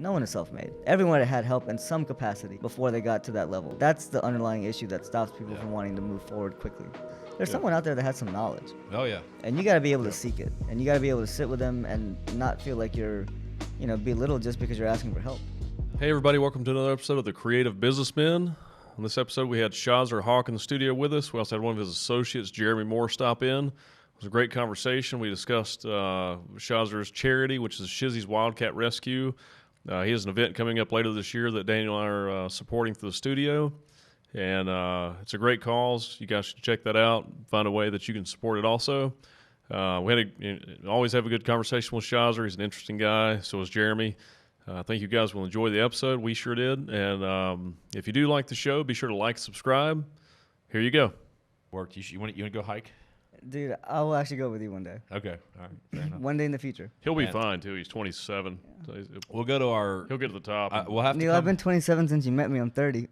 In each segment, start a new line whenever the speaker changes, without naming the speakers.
No one is self-made. Everyone had help in some capacity before they got to that level. That's the underlying issue that stops people from wanting to move forward quickly. There's someone out there that has some knowledge.
Oh, yeah.
And you got to be able to seek it. And you got to be able to sit with them and not feel like you're, belittled just because you're asking for help.
Hey, everybody. Welcome to another episode of The Creative Businessmen. On this episode, we had Shazir Haque in the studio with us. We also had one of his associates, Jeremy Moore, stop in. It was a great conversation. We discussed Shazir's charity, which is Shizzy's Wildcat Rescue. He has an event coming up later this year that Daniel and I are supporting through the studio. And it's a great cause. You guys should check that out. Find a way that you can support it also. Always have a good conversation with Shazir. He's an interesting guy. So is Jeremy. I think you guys will enjoy the episode. We sure did. And if you do like the show, be sure to like, subscribe. Here you go.
Worked. You want to go hike?
Dude, I will actually go with you one day.
Okay. All right. Fair enough.
One day in the future.
He'll be fine, too. He's 27.
Yeah.
So
we'll go to our...
He'll get to the top.
We'll have to
Neil, I've been 27 since you met me. I'm 30.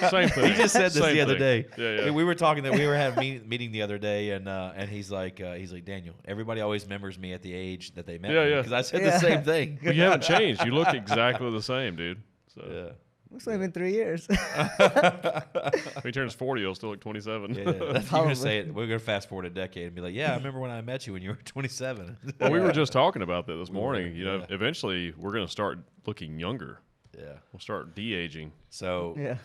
Same thing.
He just said this the other day.
Yeah.
We were talking that we were having meeting the other day, and he's like, Daniel, everybody always remembers me at the age that they met me. Because I said the same thing.
Well, you haven't changed. You look exactly the same, dude. So.
Yeah.
Looks like it's been 3 years.
When he turns 40, he'll still look 27.
Yeah. That's you're gonna say it. We're gonna fast forward a decade and be like, yeah, I remember when I met you when you were 27.
Well, we were just talking about that this morning. Eventually we're gonna start looking younger.
Yeah.
We'll start de-aging.
So
yeah.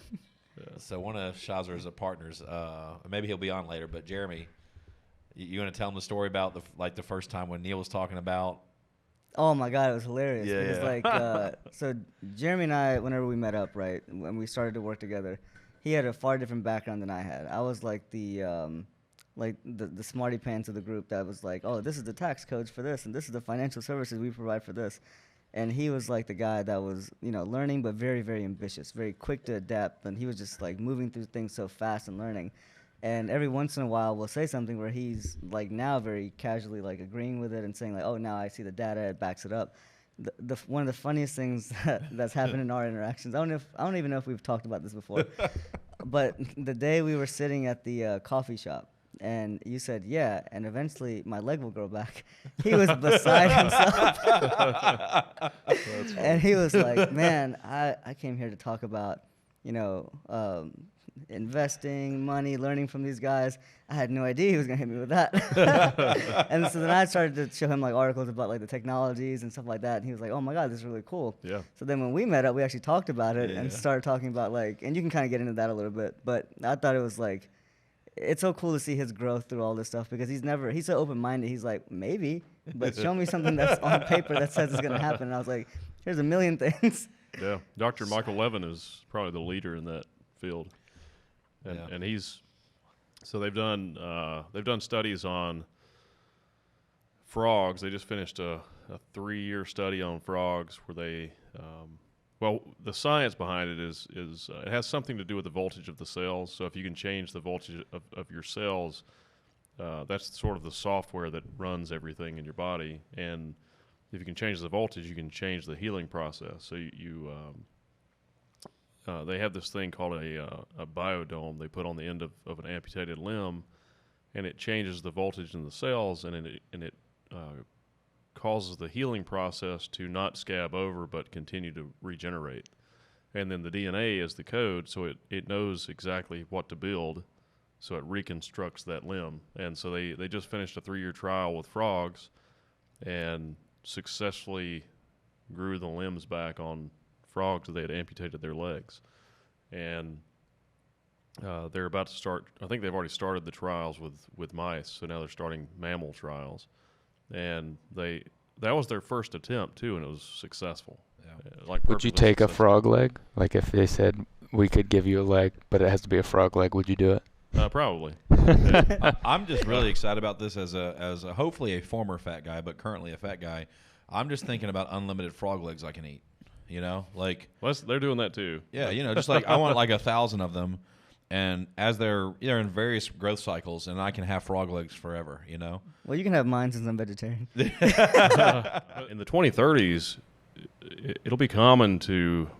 So one of Shazir's partners, maybe he'll be on later, but Jeremy, you want to tell him the story about the first time when Neil was talking about?
Oh my God, it was hilarious.
Yeah,
it was so Jeremy and I, whenever we met up, right, when we started to work together, he had a far different background than I had. I was like the smarty pants of the group that was like, oh, this is the tax codes for this, and this is the financial services we provide for this. And he was like the guy that was, learning, but very, very ambitious, very quick to adapt. And he was just like moving through things so fast and learning. And every once in a while, we'll say something where he's like now very casually like agreeing with it and saying like, "Oh, now I see the data; it backs it up." One of the funniest things that's happened in our interactions. I don't even know if we've talked about this before, but the day we were sitting at the coffee shop, and you said, "Yeah," and eventually my leg will grow back. He was beside himself, and he was like, "Man, I came here to talk about, investing, money, learning from these guys. I had no idea he was gonna hit me with that." And so then I started to show him like articles about like the technologies and stuff like that, and he was like, "Oh my God, this is really cool."
Yeah.
So then when we met up, we actually talked about it and started talking about and you can kind of get into that a little bit, but I thought it was like, it's so cool to see his growth through all this stuff because he's so open-minded. He's like, maybe, but show me something that's on paper that says it's gonna happen. And I was like, here's a million things.
Yeah. Dr. Michael Levin is probably the leader in that field. And they've done studies on frogs. They just finished a 3-year study on frogs where they, the science behind it is it has something to do with the voltage of the cells. So if you can change the voltage of your cells, that's sort of the software that runs everything in your body. And if you can change the voltage, you can change the healing process. So they have this thing called a biodome they put on the end of an amputated limb, and it changes the voltage in the cells, and it causes the healing process to not scab over but continue to regenerate. And then the DNA is the code, so it knows exactly what to build, so it reconstructs that limb. And so they just finished a 3-year trial with frogs and successfully grew the limbs back on frogs. They had amputated their legs, and they're about to start. I think they've already started the trials with mice, so now they're starting mammal trials, and that was their first attempt too, and it was successful. Yeah.
Would you take a frog leg? Like if they said we could give you a leg, but it has to be a frog leg, would you do it?
Probably.
I'm just really excited about this as a hopefully a former fat guy, but currently a fat guy. I'm just thinking about unlimited frog legs I can eat.
They're doing that too.
Yeah, just like I want like 1,000 of them, and as they're in various growth cycles, and I can have frog legs forever.
Well, you can have mine since I'm vegetarian.
In the 2030s, it'll be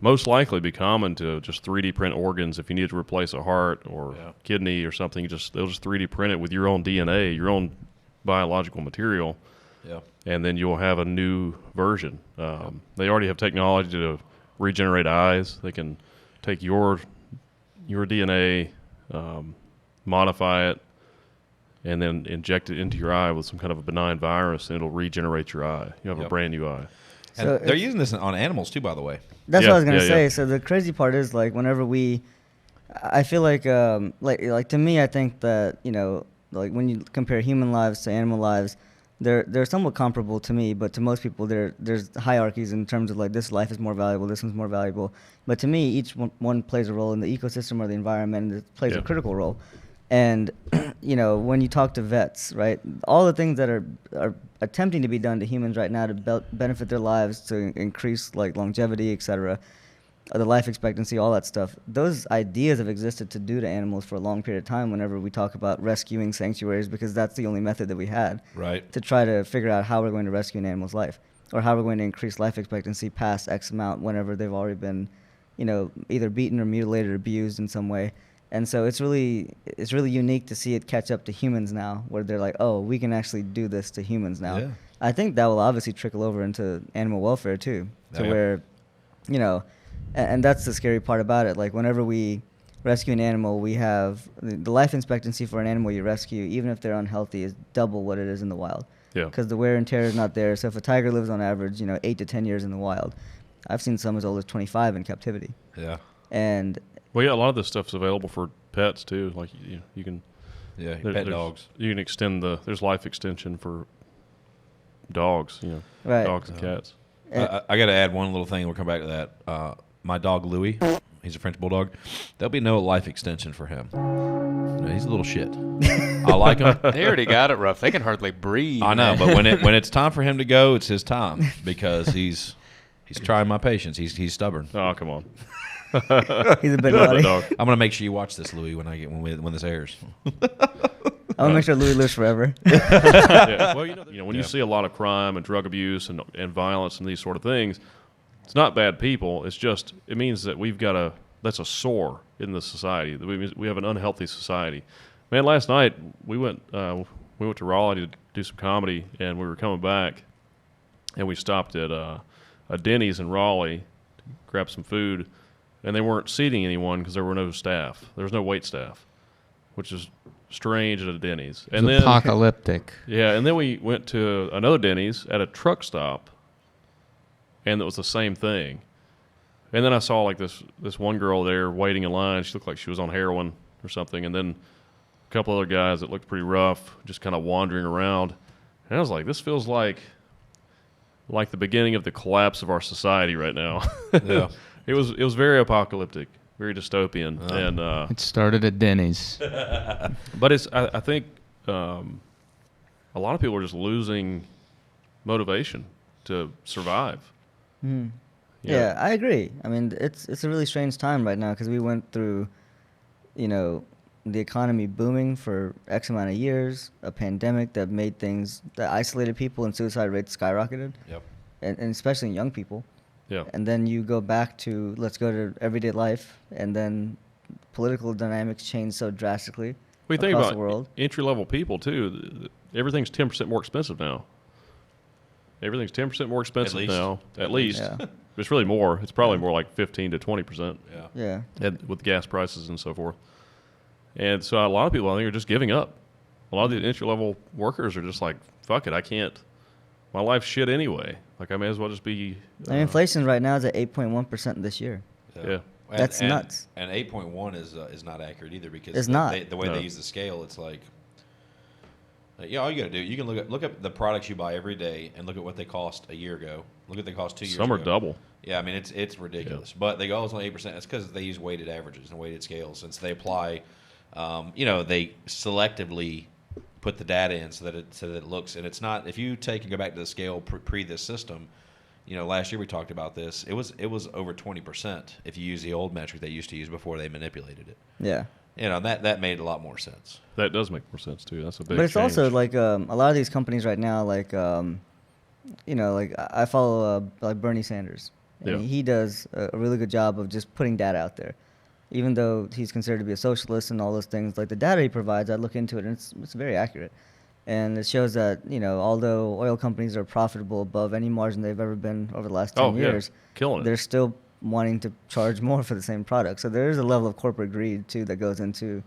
most likely be common to just 3D print organs. If you need to replace a heart or kidney or something, they'll just 3D print it with your own DNA, your own biological material.
Yeah.
And then you'll have a new version. They already have technology to regenerate eyes. They can take your DNA, modify it, and then inject it into your eye with some kind of a benign virus, and it'll regenerate your eye. You have a brand new eye.
And
So
they're using this on animals too, by the way.
That's
Yeah,
what I was gonna
yeah,
say.
yeah.
So the crazy part is like whenever I feel like to me, I think that like when you compare human lives to animal lives, they're somewhat comparable to me, but to most people there's hierarchies in terms of like this life is more valuable, this one's more valuable. But to me, each one plays a role in the ecosystem or the environment, and it plays a critical role. And when you talk to vets, right, all the things that are attempting to be done to humans right now to benefit their lives, to increase like longevity, etc., the life expectancy, all that stuff, those ideas have existed to do to animals for a long period of time whenever we talk about rescuing sanctuaries, because that's the only method that we had to try to figure out how we're going to rescue an animal's life, or how we're going to increase life expectancy past X amount whenever they've already been either beaten or mutilated or abused in some way. And so it's really unique to see it catch up to humans now, where they're like, oh, we can actually do this to humans now.
Yeah.
I think that will obviously trickle over into animal welfare too, to where, and that's the scary part about it. Like whenever we rescue an animal, we have the life expectancy for an animal you rescue, even if they're unhealthy, is double what it is in the wild.
Yeah.
Because the wear and tear is not there. So if a tiger lives on average, 8 to 10 years in the wild, I've seen some as old as 25 in captivity.
Yeah.
And
Well, yeah, a lot of this stuff's available for pets too. Like you can,
pet dogs.
You can extend there's life extension for dogs.
right.
Dogs and cats.
I got to add one little thing. We'll come back to that. My dog Louie, he's a French bulldog. There'll be no life extension for him. He's a little shit. I like him.
They already got it rough. They can hardly breathe.
I know, but when it's time for him to go, it's his time because he's trying my patience. He's stubborn.
Oh, come on.
He's a bit naughty.
Dog.
I'm gonna make sure you watch this, Louie, when this airs.
I want to make sure Louis lives forever.
Yeah. Well, when you see a lot of crime and drug abuse and violence and these sort of things, it's not bad people. It's just it means that that's a sore in the society. We have an unhealthy society. Man, last night we went to Raleigh to do some comedy, and we were coming back, and we stopped at a Denny's in Raleigh to grab some food, and they weren't seating anyone because there were no staff. There was no wait staff, which is strange at a Denny's. And then
apocalyptic.
yeah, and then we went to another Denny's at a truck stop, and it was the same thing. And then I saw like this one girl there waiting in line. She looked like she was on heroin or something. And then a couple other guys that looked pretty rough, just kind of wandering around. And I was like, this feels like the beginning of the collapse of our society right now.
Yeah.
It was very apocalyptic, very dystopian, and
It started at Denny's.
but I think a lot of people are just losing motivation to survive.
Mm. Yeah, I agree. I mean, it's a really strange time right now because we went through, the economy booming for X amount of years, a pandemic that isolated people, and suicide rates skyrocketed.
Yep.
And especially in young people.
Yeah.
And then you go back to let's go to everyday life, and then political dynamics change so drastically
We think
across
about
the world.
entry-level people too. Everything's 10% more expensive now. Everything's 10% more expensive
least.
now. At least.
Yeah.
It's really more. It's probably more like 15 to 20%.
Yeah.
Yeah.
With gas prices and so forth. And so a lot of people, I think, are just giving up. A lot of the entry-level workers are just like, fuck it, I can't. My life's shit anyway. Like, I may as well just be.
I mean, inflation right now is at 8.1% this year.
Yeah.
That's nuts.
And 8.1 is not accurate either because
It's not.
the way they use the scale, it's like. All you got to do, you can look up the products you buy every day and look at what they cost a year ago. Look at what they cost 2 years ago.
Some are double.
Yeah, I mean, it's ridiculous. Yeah. But they go, it's only 8%. It's because they use weighted averages and weighted scales. Since they apply, they selectively put the data in so that it looks. And it's not, if you take and go back to the scale pre this system, last year we talked about this. It was over 20% if you use the old metric they used to use before they manipulated it.
Yeah.
That made a lot more sense.
That does make more sense too. That's a big.
But it's
change.
also like a lot of these companies right now, like like I follow like Bernie Sanders. And he does a really good job of just putting data out there, even though he's considered to be a socialist and all those things. Like the data he provides, I look into it and it's very accurate. And it shows that, although oil companies are profitable above any margin they've ever been over the last 10 years,
killing it.
they're still wanting to charge more for the same product. So there is a level of corporate greed, too, that goes into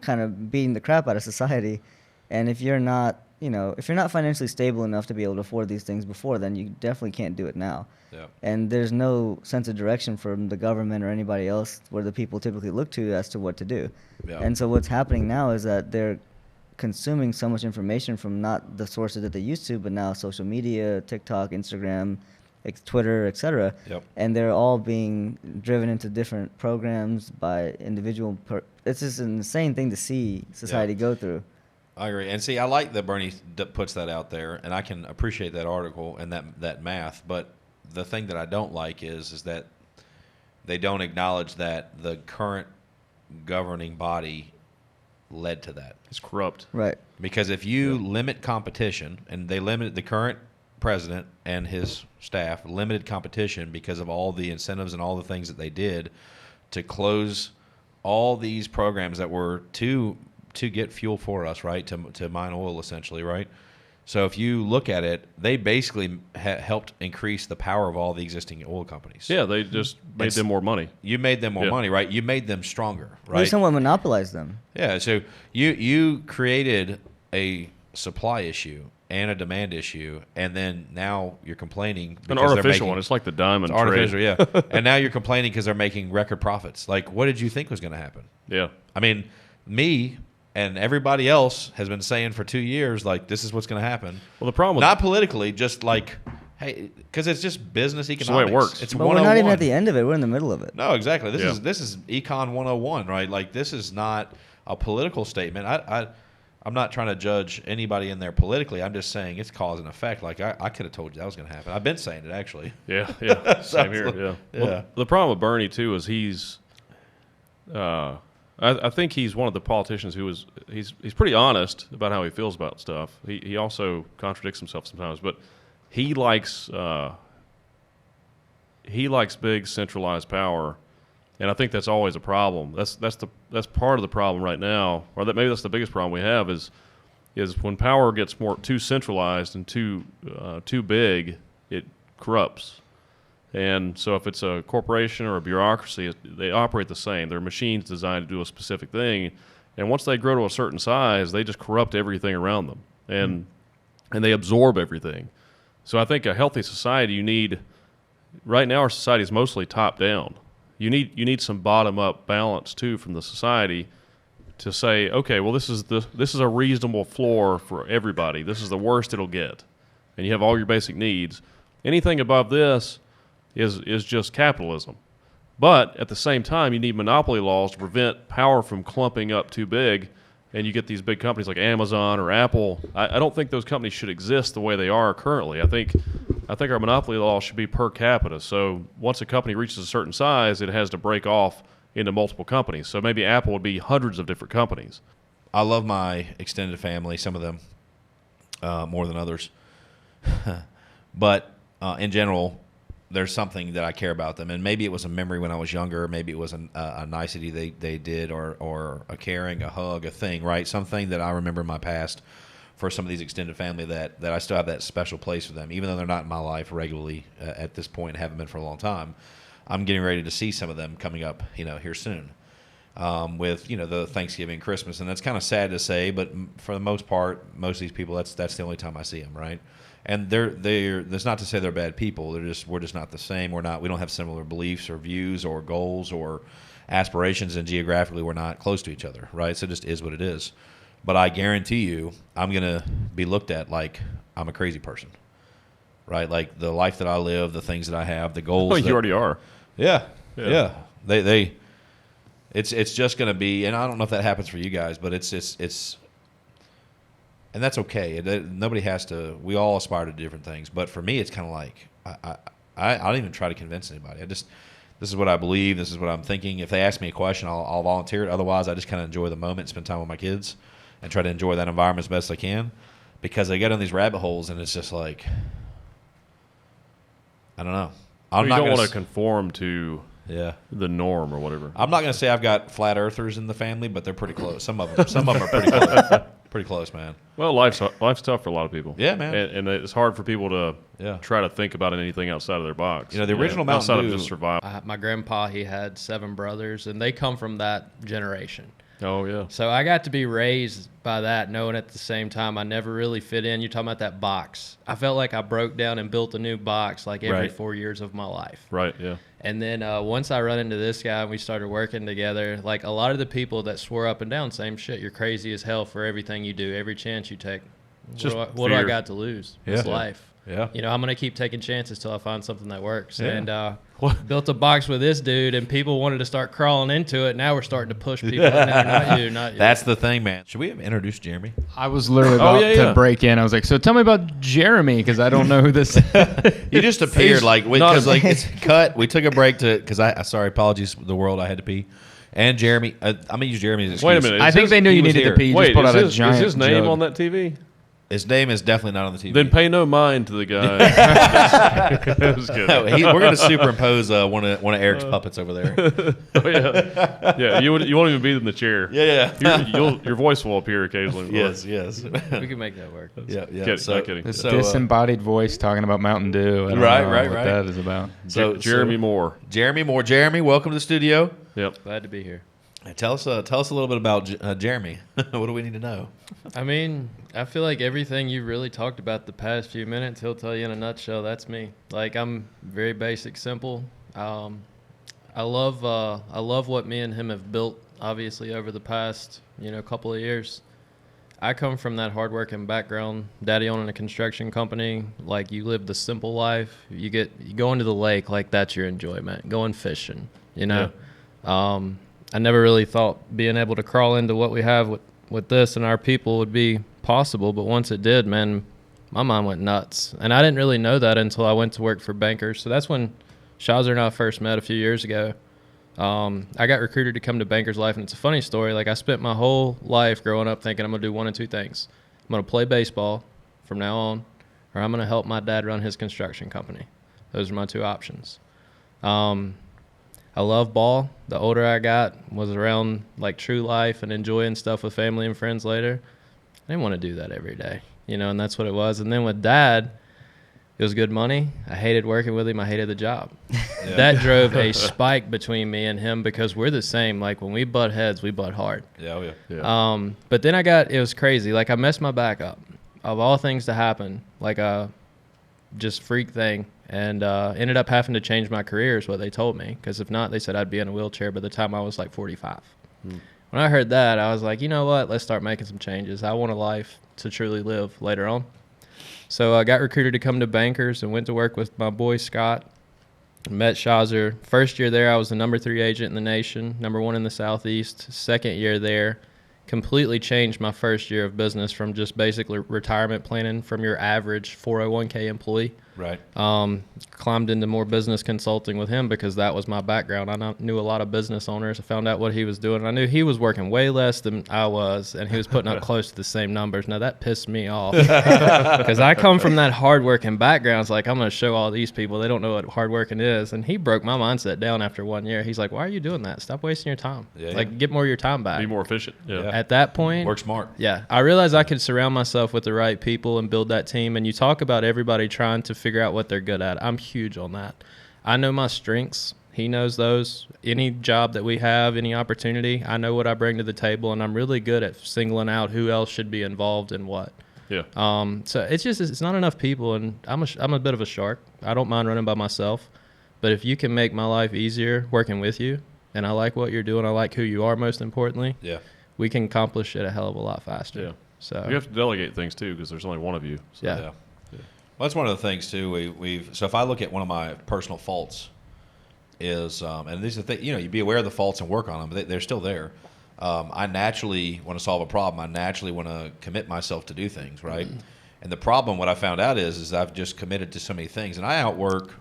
kind of beating the crap out of society. And if you're not, if you're not financially stable enough to be able to afford these things before, then you definitely can't do it now.
Yeah.
And there's no sense of direction from the government or anybody else where the people typically look to as to what to do.
Yeah.
And so what's happening now is that they're consuming so much information from not the sources that they used to, but now social media, TikTok, Instagram, Twitter, etc.
Yep.
And they're all being driven into different programs by individual. It's just an insane thing to see society go through.
I agree. And see, I like that Bernie puts that out there, and I can appreciate that article and that math. But the thing that I don't like is that they don't acknowledge that the current governing body led to that.
It's corrupt.
Right.
Because if you limit competition, and they limited the current president and his staff limited competition because of all the incentives and all the things that they did to close all these programs that were to get fuel for us, right? To mine oil, essentially, right? So if you look at it, they basically helped increase the power of all the existing oil companies.
Yeah, they just made them more money.
You made them more money, right? You made them stronger, right?
Well, someone monopolized them.
Yeah, so you created a supply issue and a demand issue, and then now you're complaining because
An artificial one. It's like the diamond trade.
Artificial, yeah. And now you're complaining because they're making record profits. Like, what did you think was going to happen?
Yeah.
I mean, me and everybody else has been saying for 2 years, like, this is what's going to happen.
Well, the problem with
not politically, just like, hey, because it's just business economics.
It's the way it works.
It's
But we're not even at the end of it. We're in the middle of it.
No, exactly. This is Econ 101, right? Like, this is not a political statement. I'm not trying to judge anybody in there politically. I'm just saying it's cause and effect. Like, I could have told you that was going to happen. I've been saying it, actually.
Yeah. Same here. Yeah. Well, the problem with Bernie, too, is he's I think he's one of the politicians who he's pretty honest about how he feels about stuff. He also contradicts himself sometimes, but he likes big centralized power, and I think that's always a problem. That's part of the problem right now, or maybe that's the biggest problem we have is when power gets too centralized and too big, it corrupts. And so if it's a corporation or a bureaucracy, they operate the same. They're machines designed to do a specific thing. And once they grow to a certain size, they just corrupt everything around them. And they absorb everything. So I think a healthy society, right now our society is mostly top down. You need some bottom up balance too from the society to say, okay, well this is a reasonable floor for everybody. This is the worst it'll get. And you have all your basic needs. Anything above this is just capitalism. But at the same time, you need monopoly laws to prevent power from clumping up too big, and you get these big companies like Amazon or Apple. I don't think those companies should exist the way they are currently. I think our monopoly law should be per capita. So once a company reaches a certain size, it has to break off into multiple companies. So maybe Apple would be hundreds of different companies.
I love my extended family, some of them more than others. But in general, there's something that I care about them, and maybe it was a memory when I was younger, maybe it was a nicety they did, or a caring, a hug, a thing, right? Something that I remember in my past for some of these extended family that I still have that special place for them, even though they're not in my life regularly at this point, haven't been for a long time. I'm getting ready to see some of them coming up, here soon, with the Thanksgiving, Christmas, and that's kind of sad to say, but for the most part, most of these people, that's the only time I see them, right? And that's not to say they're bad people. We're just not the same. We don't have similar beliefs or views or goals or aspirations, and geographically we're not close to each other, right? So it just is what it is. But I guarantee you, I'm gonna be looked at like I'm a crazy person, right? Like the life that I live, the things that I have, the goals.
Oh, you already are.
Yeah. It's just gonna be, and I don't know if that happens for you guys, but it's. And that's okay. Nobody has to. We all aspire to different things. But for me, it's kind of like I don't even try to convince anybody. This is what I believe. This is what I'm thinking. If they ask me a question, I'll volunteer it. Otherwise, I just kind of enjoy the moment, spend time with my kids, and try to enjoy that environment as best I can. Because they get on these rabbit holes, and it's just like, I don't know.
You don't want to conform to the norm or whatever.
I'm not going to say I've got flat earthers in the family, but they're pretty close. Some of them are pretty close. Pretty close, man.
Well, life's tough for a lot of people.
Yeah, man.
And it's hard for people to try to think about anything outside of their box.
You know, the original Mountain
outside
Dew,
of just survival.
My grandpa, he had 7 brothers, and they come from that generation.
Oh yeah.
So I got to be raised by that, knowing at the same time I never really fit in. You're talking about that box. I felt like I broke down and built a new box like every 4 years of my life.
Right. Yeah.
And then once I run into this guy and we started working together, like a lot of the people that swore up and down, same shit. You're crazy as hell for everything you do, every chance you take. What do I got to lose?
Yeah.
It's life.
Yeah.
You know, I'm going to keep taking chances till I find something that works.
Yeah.
And built a box with this dude, and people wanted to start crawling into it. Now we're starting to push people in there. Not you.
That's the thing, man. Should we have introduced Jeremy?
I was literally about to break in. I was like, so tell me about Jeremy, because I don't know who this is.
He just appeared because it's cut. We took a break because apologies the world, I had to pee. And Jeremy, I'm gonna use Jeremy as an excuse.
Wait a minute.
I think they knew you needed to pee. You just put out a giant
Is his name
jug.
on that TV?
His name is definitely not on the TV.
Then pay no mind to the guy. That was good.
No, we're going to superimpose one of Eric's puppets over there.
Oh, yeah. You won't even be in the chair.
Yeah.
Your voice will appear occasionally.
Yes.
We can make that work.
Yeah.
Kidding.
This
So,
disembodied voice talking about Mountain Dew. I don't
Right,
know
right,
what
right.
that is about.
So
Jeremy Moore.
Jeremy Moore. Jeremy, welcome to the studio.
Yep.
Glad to be here.
Tell us a little bit about Jeremy. What do we need to know?
I mean, I feel like everything you really talked about the past few minutes, he'll tell you in a nutshell. That's me. Like, I'm very basic, simple. I love what me and him have built, obviously, over the past, couple of years. I come from that hardworking background. Daddy owning a construction company. Like, you live the simple life. You go into the lake, like that's your enjoyment. Going fishing,
Yeah.
I never really thought being able to crawl into what we have with this and our people would be possible, but once it did, man, my mind went nuts. And I didn't really know that until I went to work for bankers. So that's when Shazir and I first met a few years ago. I got recruited to come to Bankers Life, and it's a funny story. Like, I spent my whole life growing up thinking I'm going to do one of two things. I'm going to play baseball from now on, or I'm going to help my dad run his construction company. Those are my two options. I love ball. The older I got, was around like true life and enjoying stuff with family and friends later. I didn't want to do that every day, and that's what it was. And then with Dad, it was good money. I hated working with him. I hated the job. Yeah. That drove a spike between me and him because we're the same. Like, when we butt heads, we butt hard.
Yeah.
But then it was crazy. Like, I messed my back up. Of all things to happen, like a just freak thing. And ended up having to change my career is what they told me. Because if not, they said I'd be in a wheelchair by the time I was like 45. When I heard that, I was like, you know what? Let's start making some changes. I want a life to truly live later on. So I got recruited to come to Bankers and went to work with my boy Scott. Met Shazir. First year there, I was the number 3 agent in the nation, number 1 in the Southeast. Second year there, completely changed my first year of business from just basically retirement planning from your average 401k employee.
Right.
Climbed into more business consulting with him because that was my background. I knew a lot of business owners. I found out what he was doing. I knew he was working way less than I was, and he was putting up close to the same numbers. Now, that pissed me off because I come from that hardworking background. It's like, I'm going to show all these people they don't know what hardworking is. And he broke my mindset down after 1 year. He's like, why are you doing that? Stop wasting your time. Get more of your time back.
Be more efficient. Yeah.
At that point,
work smart.
Yeah. I realized I could surround myself with the right people and build that team. And you talk about everybody trying to figure out what they're good at. I'm huge on that. I know my strengths. He knows those. Any job that we have, any opportunity, I know what I bring to the table, and I'm really good at singling out who else should be involved in what.
Yeah.
So it's not enough people, and I'm a bit of a shark. I don't mind running by myself, but if you can make my life easier working with you, and I like what you're doing, I like who you are most importantly.
Yeah.
We can accomplish it a hell of a lot faster.
Yeah.
So
you have to delegate things too because there's only one of you. So.
Yeah.
Well, that's one of the things too. So if I look at one of my personal faults, is and these are the things, you be aware of the faults and work on them, but they're still there. I naturally want to solve a problem. I naturally want to commit myself to do things, right? Mm-hmm. And the problem, what I found out is I've just committed to so many things, and I outwork.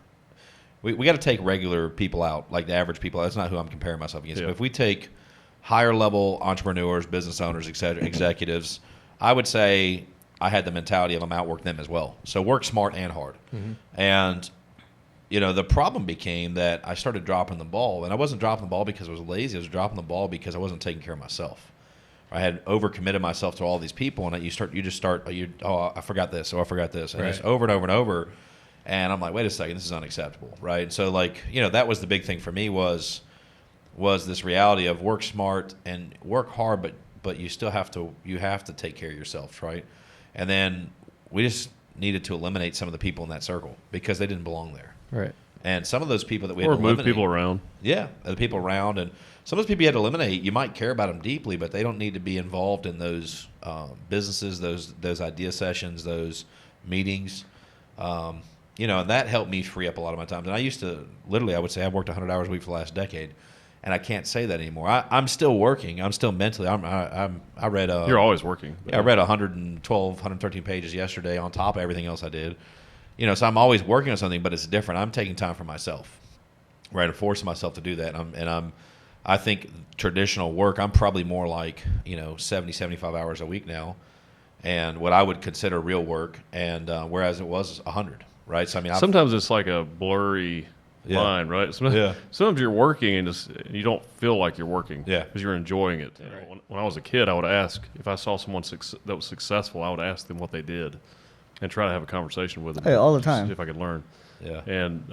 We got to take regular people out, like the average people. That's not who I'm comparing myself against.
Yeah.
But if we take higher level entrepreneurs, business owners, et cetera, executives, I would say I had the mentality of I'm outwork them as well. So work smart and hard. Mm-hmm. And, the problem became that I started dropping the ball. And I wasn't dropping the ball because I was lazy. I was dropping the ball because I wasn't taking care of myself. I had overcommitted myself to all these people, and you just start, I forgot this, I forgot this, and
Right.
it's over and over and over, and I'm like, wait a second, this is unacceptable, right? And so like, that was the big thing for me was this reality of work smart and work hard, but you still have to take care of yourself, right? And then we just needed to eliminate some of the people in that circle because they didn't belong there.
Right.
And some of those people that we had
Or
to
move
eliminate,
people around.
yeah, the people around, and some of those people you had to eliminate. You might care about them deeply, but they don't need to be involved in those businesses, those idea sessions, those meetings. And that helped me free up a lot of my time. And I used to literally, I would say, I've worked 100 hours a week for the last decade, and I can't say that anymore. I'm still working. I'm still mentally. I read.
You're always working.
Yeah, I read 112, 113 pages yesterday on top of everything else I did. So I'm always working on something, but it's different. I'm taking time for myself, right? I'm forcing myself to do that. I think traditional work, I'm probably more like, 70, 75 hours a week now, and what I would consider real work, and whereas it was 100, right? So,
Sometimes it's like a blurry line, right? Sometimes you're working and you don't feel like you're working because you're enjoying it. When I was a kid, I would ask, if I saw someone that was successful, I would ask them what they did and try to have a conversation with them.
Hey, all the time.
See if I could learn.
Yeah.
And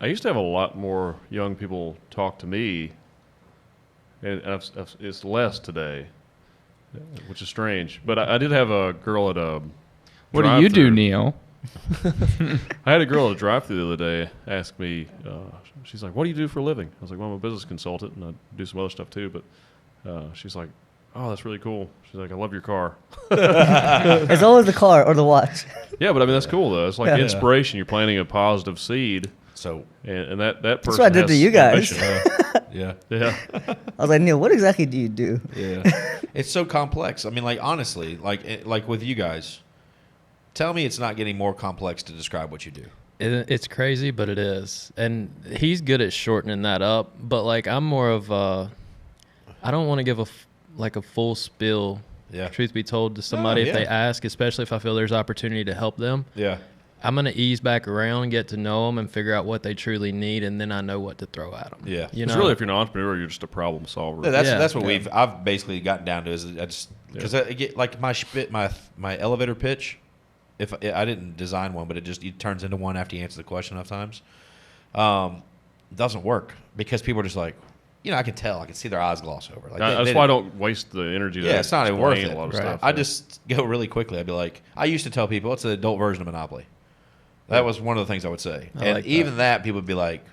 I used to have a lot more young people talk to me, and it's less today, which is strange. But I did have a girl at a
What do you do,
drive-thru.
Neil?
I had a girl at a drive-thru the other day ask me, she's like, what do you do for a living? I was like, well, I'm a business consultant, and I do some other stuff too. But she's like, oh, that's really cool. She's like, I love your car.
It's always the car or the watch.
Yeah, but I mean, that's cool, though. It's like
Yeah.
inspiration. You're planting a positive seed,
So
and that person
That's what I did
has
to you guys.
ambition.
yeah,
Yeah.
I was like, Neil, what exactly do you do?
yeah, it's so complex. I mean, like honestly, like with you guys, tell me it's not getting more complex to describe what you do.
It's crazy, but it is. And he's good at shortening that up. But, like, I'm more of I don't want to give a full spill,
Yeah.
truth be told, to somebody
yeah.
if they ask, especially if I feel there's opportunity to help them.
Yeah.
I'm going to ease back around, get to know them, and figure out what they truly need, and then I know what to throw at them.
Yeah.
You
It's
know?
really, if you're an entrepreneur, you're just a problem solver.
Yeah, that's what
Yeah.
I've basically gotten down to is I just because I get like my elevator pitch. If I didn't design one, but it turns into one after you answer the question enough times, doesn't work because people are just like, I can tell, I can see their eyes gloss over. Like
That's why I don't waste the energy.
Yeah, it's not even worth
explain
it.
A lot of
Right.
stuff.
I just go really quickly. I'd be like, I used to tell people it's the adult version of Monopoly. That was one of the things I would say,
I
and
like
even that people would be like,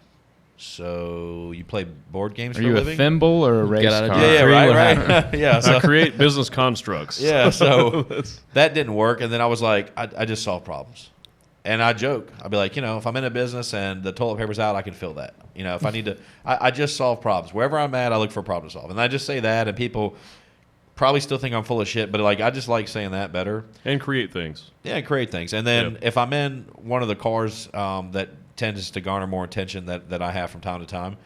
"So you play board games
Are
for
you
a
a
living?"
thimble or a race
Get out of
car?
jail.
Yeah,
Free, what
right. Yeah,
So
so
create business constructs.
yeah, so that didn't work, and then I was like, I just solve problems, and I joke. I'd be like, if I'm in a business and the toilet paper's out, I can fill that. If I need to, I just solve problems. Wherever I'm at, I look for a problem to solve, and I just say that, and people probably still think I'm full of shit, but like I just like saying that better.
And create things.
Yeah, and create things. And then
Yep.
if I'm in one of the cars that tends to garner more attention that I have from time to time,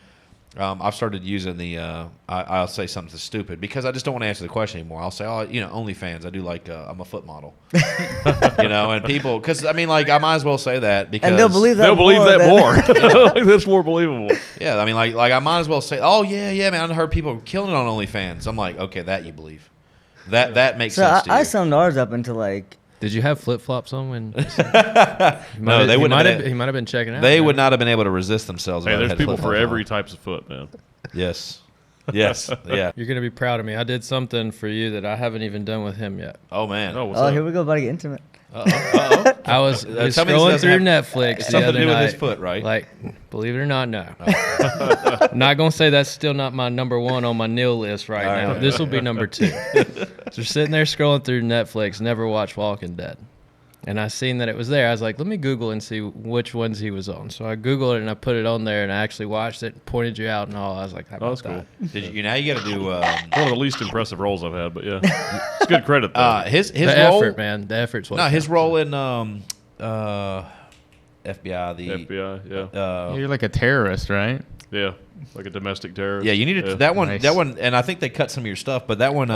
I've started using the I'll say something stupid because I just don't want to answer the question anymore. I'll say, OnlyFans. I do like I'm a foot model, and people because I mean like I might as well say that because
And they'll believe that
They'll believe
more
that
than-
more. Like, that's more believable.
Yeah, I mean like I might as well say, oh yeah, man. I heard people killing it on OnlyFans. I'm like, okay, that you believe. That makes
So
sense to you.
I summed ours up into like,
Did you have flip-flops on when?
No, they wouldn't have been-
He might have been checking out.
They
man.
would not have been able to resist themselves.
Hey,
if I
there's
had
people for
flip-flops on.
every types of foot, man.
Yes. Yes. Yeah.
You're going to be proud of me. I did something for you that I haven't even done with him yet.
Oh man.
Oh, what's
oh,
up?
here we go, about to get intimate.
Uh-oh.
I was
tell me this
scrolling
doesn't
through
have
Netflix the
something
other
to do with
night.
his foot, right?
Like, believe it or not, no. I'm not going to say that's still not my number one on my Neil list right
All
now.
right.
This will be number 2. So sitting there scrolling through Netflix, never watched Walking Dead. And I seen that it was there. I was like, let me Google and see which ones he was on. So I Googled it and I put it on there and I actually watched it and pointed you out and all. I was like, how
Oh,
about
that's cool.
that?
Did you now you got to do
One of the least impressive roles I've had, but yeah, it's good credit though.
his
The
role.
effort, man. The effort's what
No, his
counts.
role in FBI. The
FBI, yeah.
uh,
You're like a terrorist, right?
Yeah, like a domestic terrorist.
Yeah, you need
yeah.
that one.
Nice.
That one, and I think they cut some of your stuff, but that one,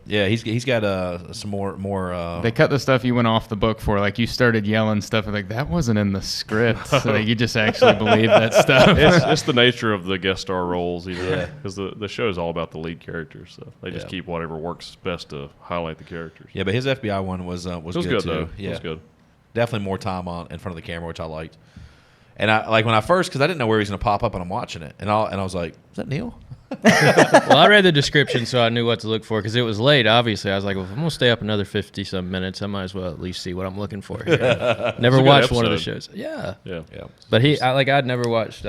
yeah.
he's got some more.
They cut the stuff you went off the book for. Like you started yelling stuff like that wasn't in the script. So like, you just actually believe that stuff.
It's the nature of the guest star roles,
Yeah.
because the show is all about the lead characters, so they just
Yeah.
keep whatever works best to highlight the characters.
Yeah, but his FBI one was
it was
good
good
too.
though.
Yeah,
It was good.
definitely more time in front of the camera, which I liked. And I like when I first, because I didn't know where he was going to pop up, and I'm watching it, and I was like, "Is that Neil?"
Well, I read the description, so I knew what to look for because it was late. Obviously, I was like, well, if I'm gonna stay up another 50-some minutes, I might as well at least see what I'm looking for here. Never
It's a good
watched one of the
episode.
shows. Yeah,
Yeah.
Yeah,
but I'd never watched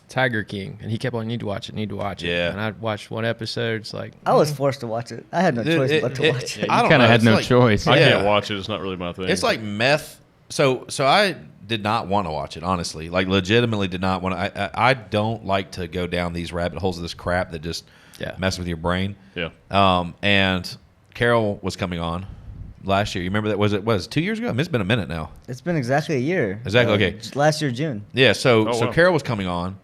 Tiger King, and he kept on, need to watch it.
Yeah.
And I watched one episode. It's like
I was forced to watch it. I had no choice but to watch it.
I don't
kind
know,
of had
it's
no
like-
choice.
I
Yeah.
can't watch it. It's not really my thing.
It's like meth. So I did not want to watch it, honestly. Like, legitimately did not want to. I don't like to go down these rabbit holes of this crap that just mess with your brain.
yeah.
And Carol was coming on last year. You remember that? Was it 2 years ago? I mean, it's been a minute now.
It's been exactly a year.
Exactly, okay.
Last year, June.
Yeah, so
Oh, wow.
Carol was coming on,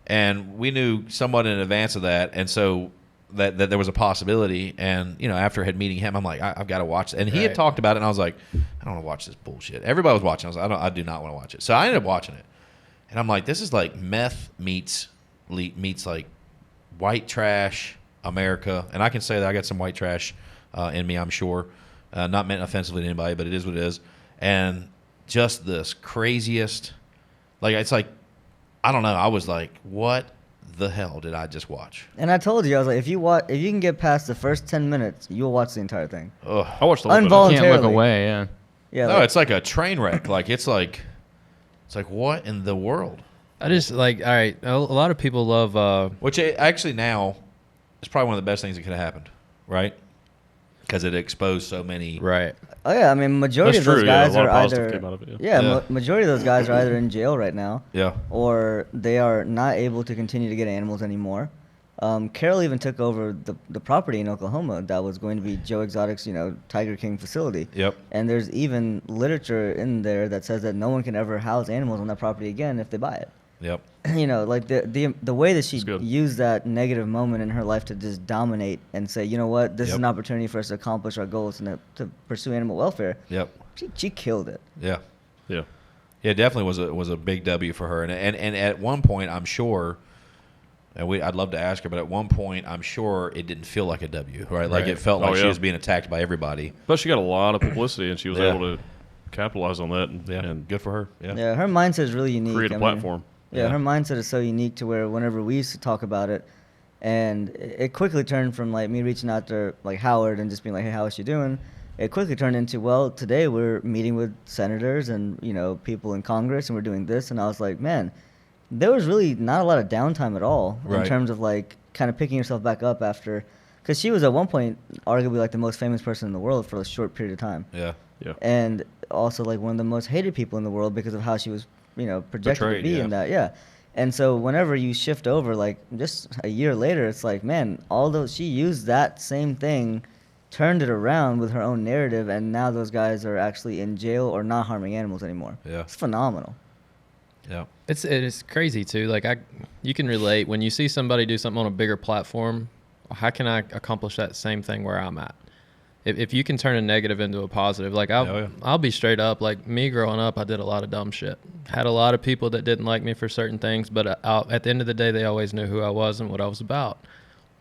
and we knew somewhat in advance of that, and so that there was a possibility. And after meeting him, I'm like, I've got to watch it. And he had
Right.
talked about it, and I was like, I don't want to watch this bullshit. Everybody was watching. I was like, I do not want to watch it. So I ended up watching it, and I'm like, this is like meth meets like white trash America. And I can say that I got some white trash in me, I'm sure. Not meant offensively to anybody, but it is what it is. And just this craziest, like, it's like, I don't know. I was like, what the hell did I just watch?
And I told you, I was like, if you can get past the first 10 minutes, you'll watch the entire thing.
Ugh.
I watched the whole bit of it.
Involuntarily.
Can't look away. Yeah.
Yeah.
No, it's like a train wreck. Like, it's like what in the world?
I just like, all right, a lot of people love.
Which actually now is probably one of the best things that could have happened, right? Because it exposed so many.
Right.
Oh yeah, I mean, majority
That's
of those
true, yeah. A
guys
lot
are
of positive
either
came out of it,
yeah,
Yeah.
majority of those guys are either in jail right now,
Yeah.
or they are not able to continue to get animals anymore. Carol even took over the property in Oklahoma that was going to be Joe Exotic's, Tiger King facility.
Yep.
And there's even literature in there that says that no one can ever house animals on that property again if they buy it.
Yep.
Like the way that she
That's good.
used that negative moment in her life to just dominate and say, you know what, this is
Yep.
an opportunity for us to accomplish our goals and to pursue animal welfare.
Yep.
She killed it.
Yeah.
Yeah.
Yeah, it definitely was a big W for her. And at one point, I'm sure, and I'd love to ask her, but at one point, I'm sure it didn't feel like a W, right? Like,
Right.
it felt
Oh,
like she
yeah.
was being attacked by everybody.
But she got a lot of publicity, and she was
Yeah.
able to capitalize on that and
Good for her. Yeah.
Yeah, her mindset is really unique.
create a
I mean,
platform.
Yeah,
Yeah.
her mindset is so unique to where whenever we used to talk about it, and it quickly turned from like me reaching out to like Howard and just being like, hey, how is she doing? It quickly turned into, well, today we're meeting with senators and people in Congress and we're doing this, and I was like, man, there was really not a lot of downtime at all in
Right.
terms of like kind of picking yourself back up after, because she was at one point arguably like the most famous person in the world for a short period of time,
Yeah.
Yeah.
and also like one of the most hated people in the world because of how she was projected to
Portrayed,
be
yeah.
in that. And so whenever you shift over, like just a year later, it's like, man, although she used that same thing, turned it around with her own narrative, and now those guys are actually in jail or not harming animals anymore.
Yeah.
It's phenomenal.
Yeah.
It's crazy too. Like you can relate when you see somebody do something on a bigger platform. How can I accomplish that same thing where I'm at? If you can turn a negative into a positive, like I'll be straight up. Like me growing up, I did a lot of dumb shit. Had a lot of people that didn't like me for certain things, but at the end of the day, they always knew who I was and what I was about.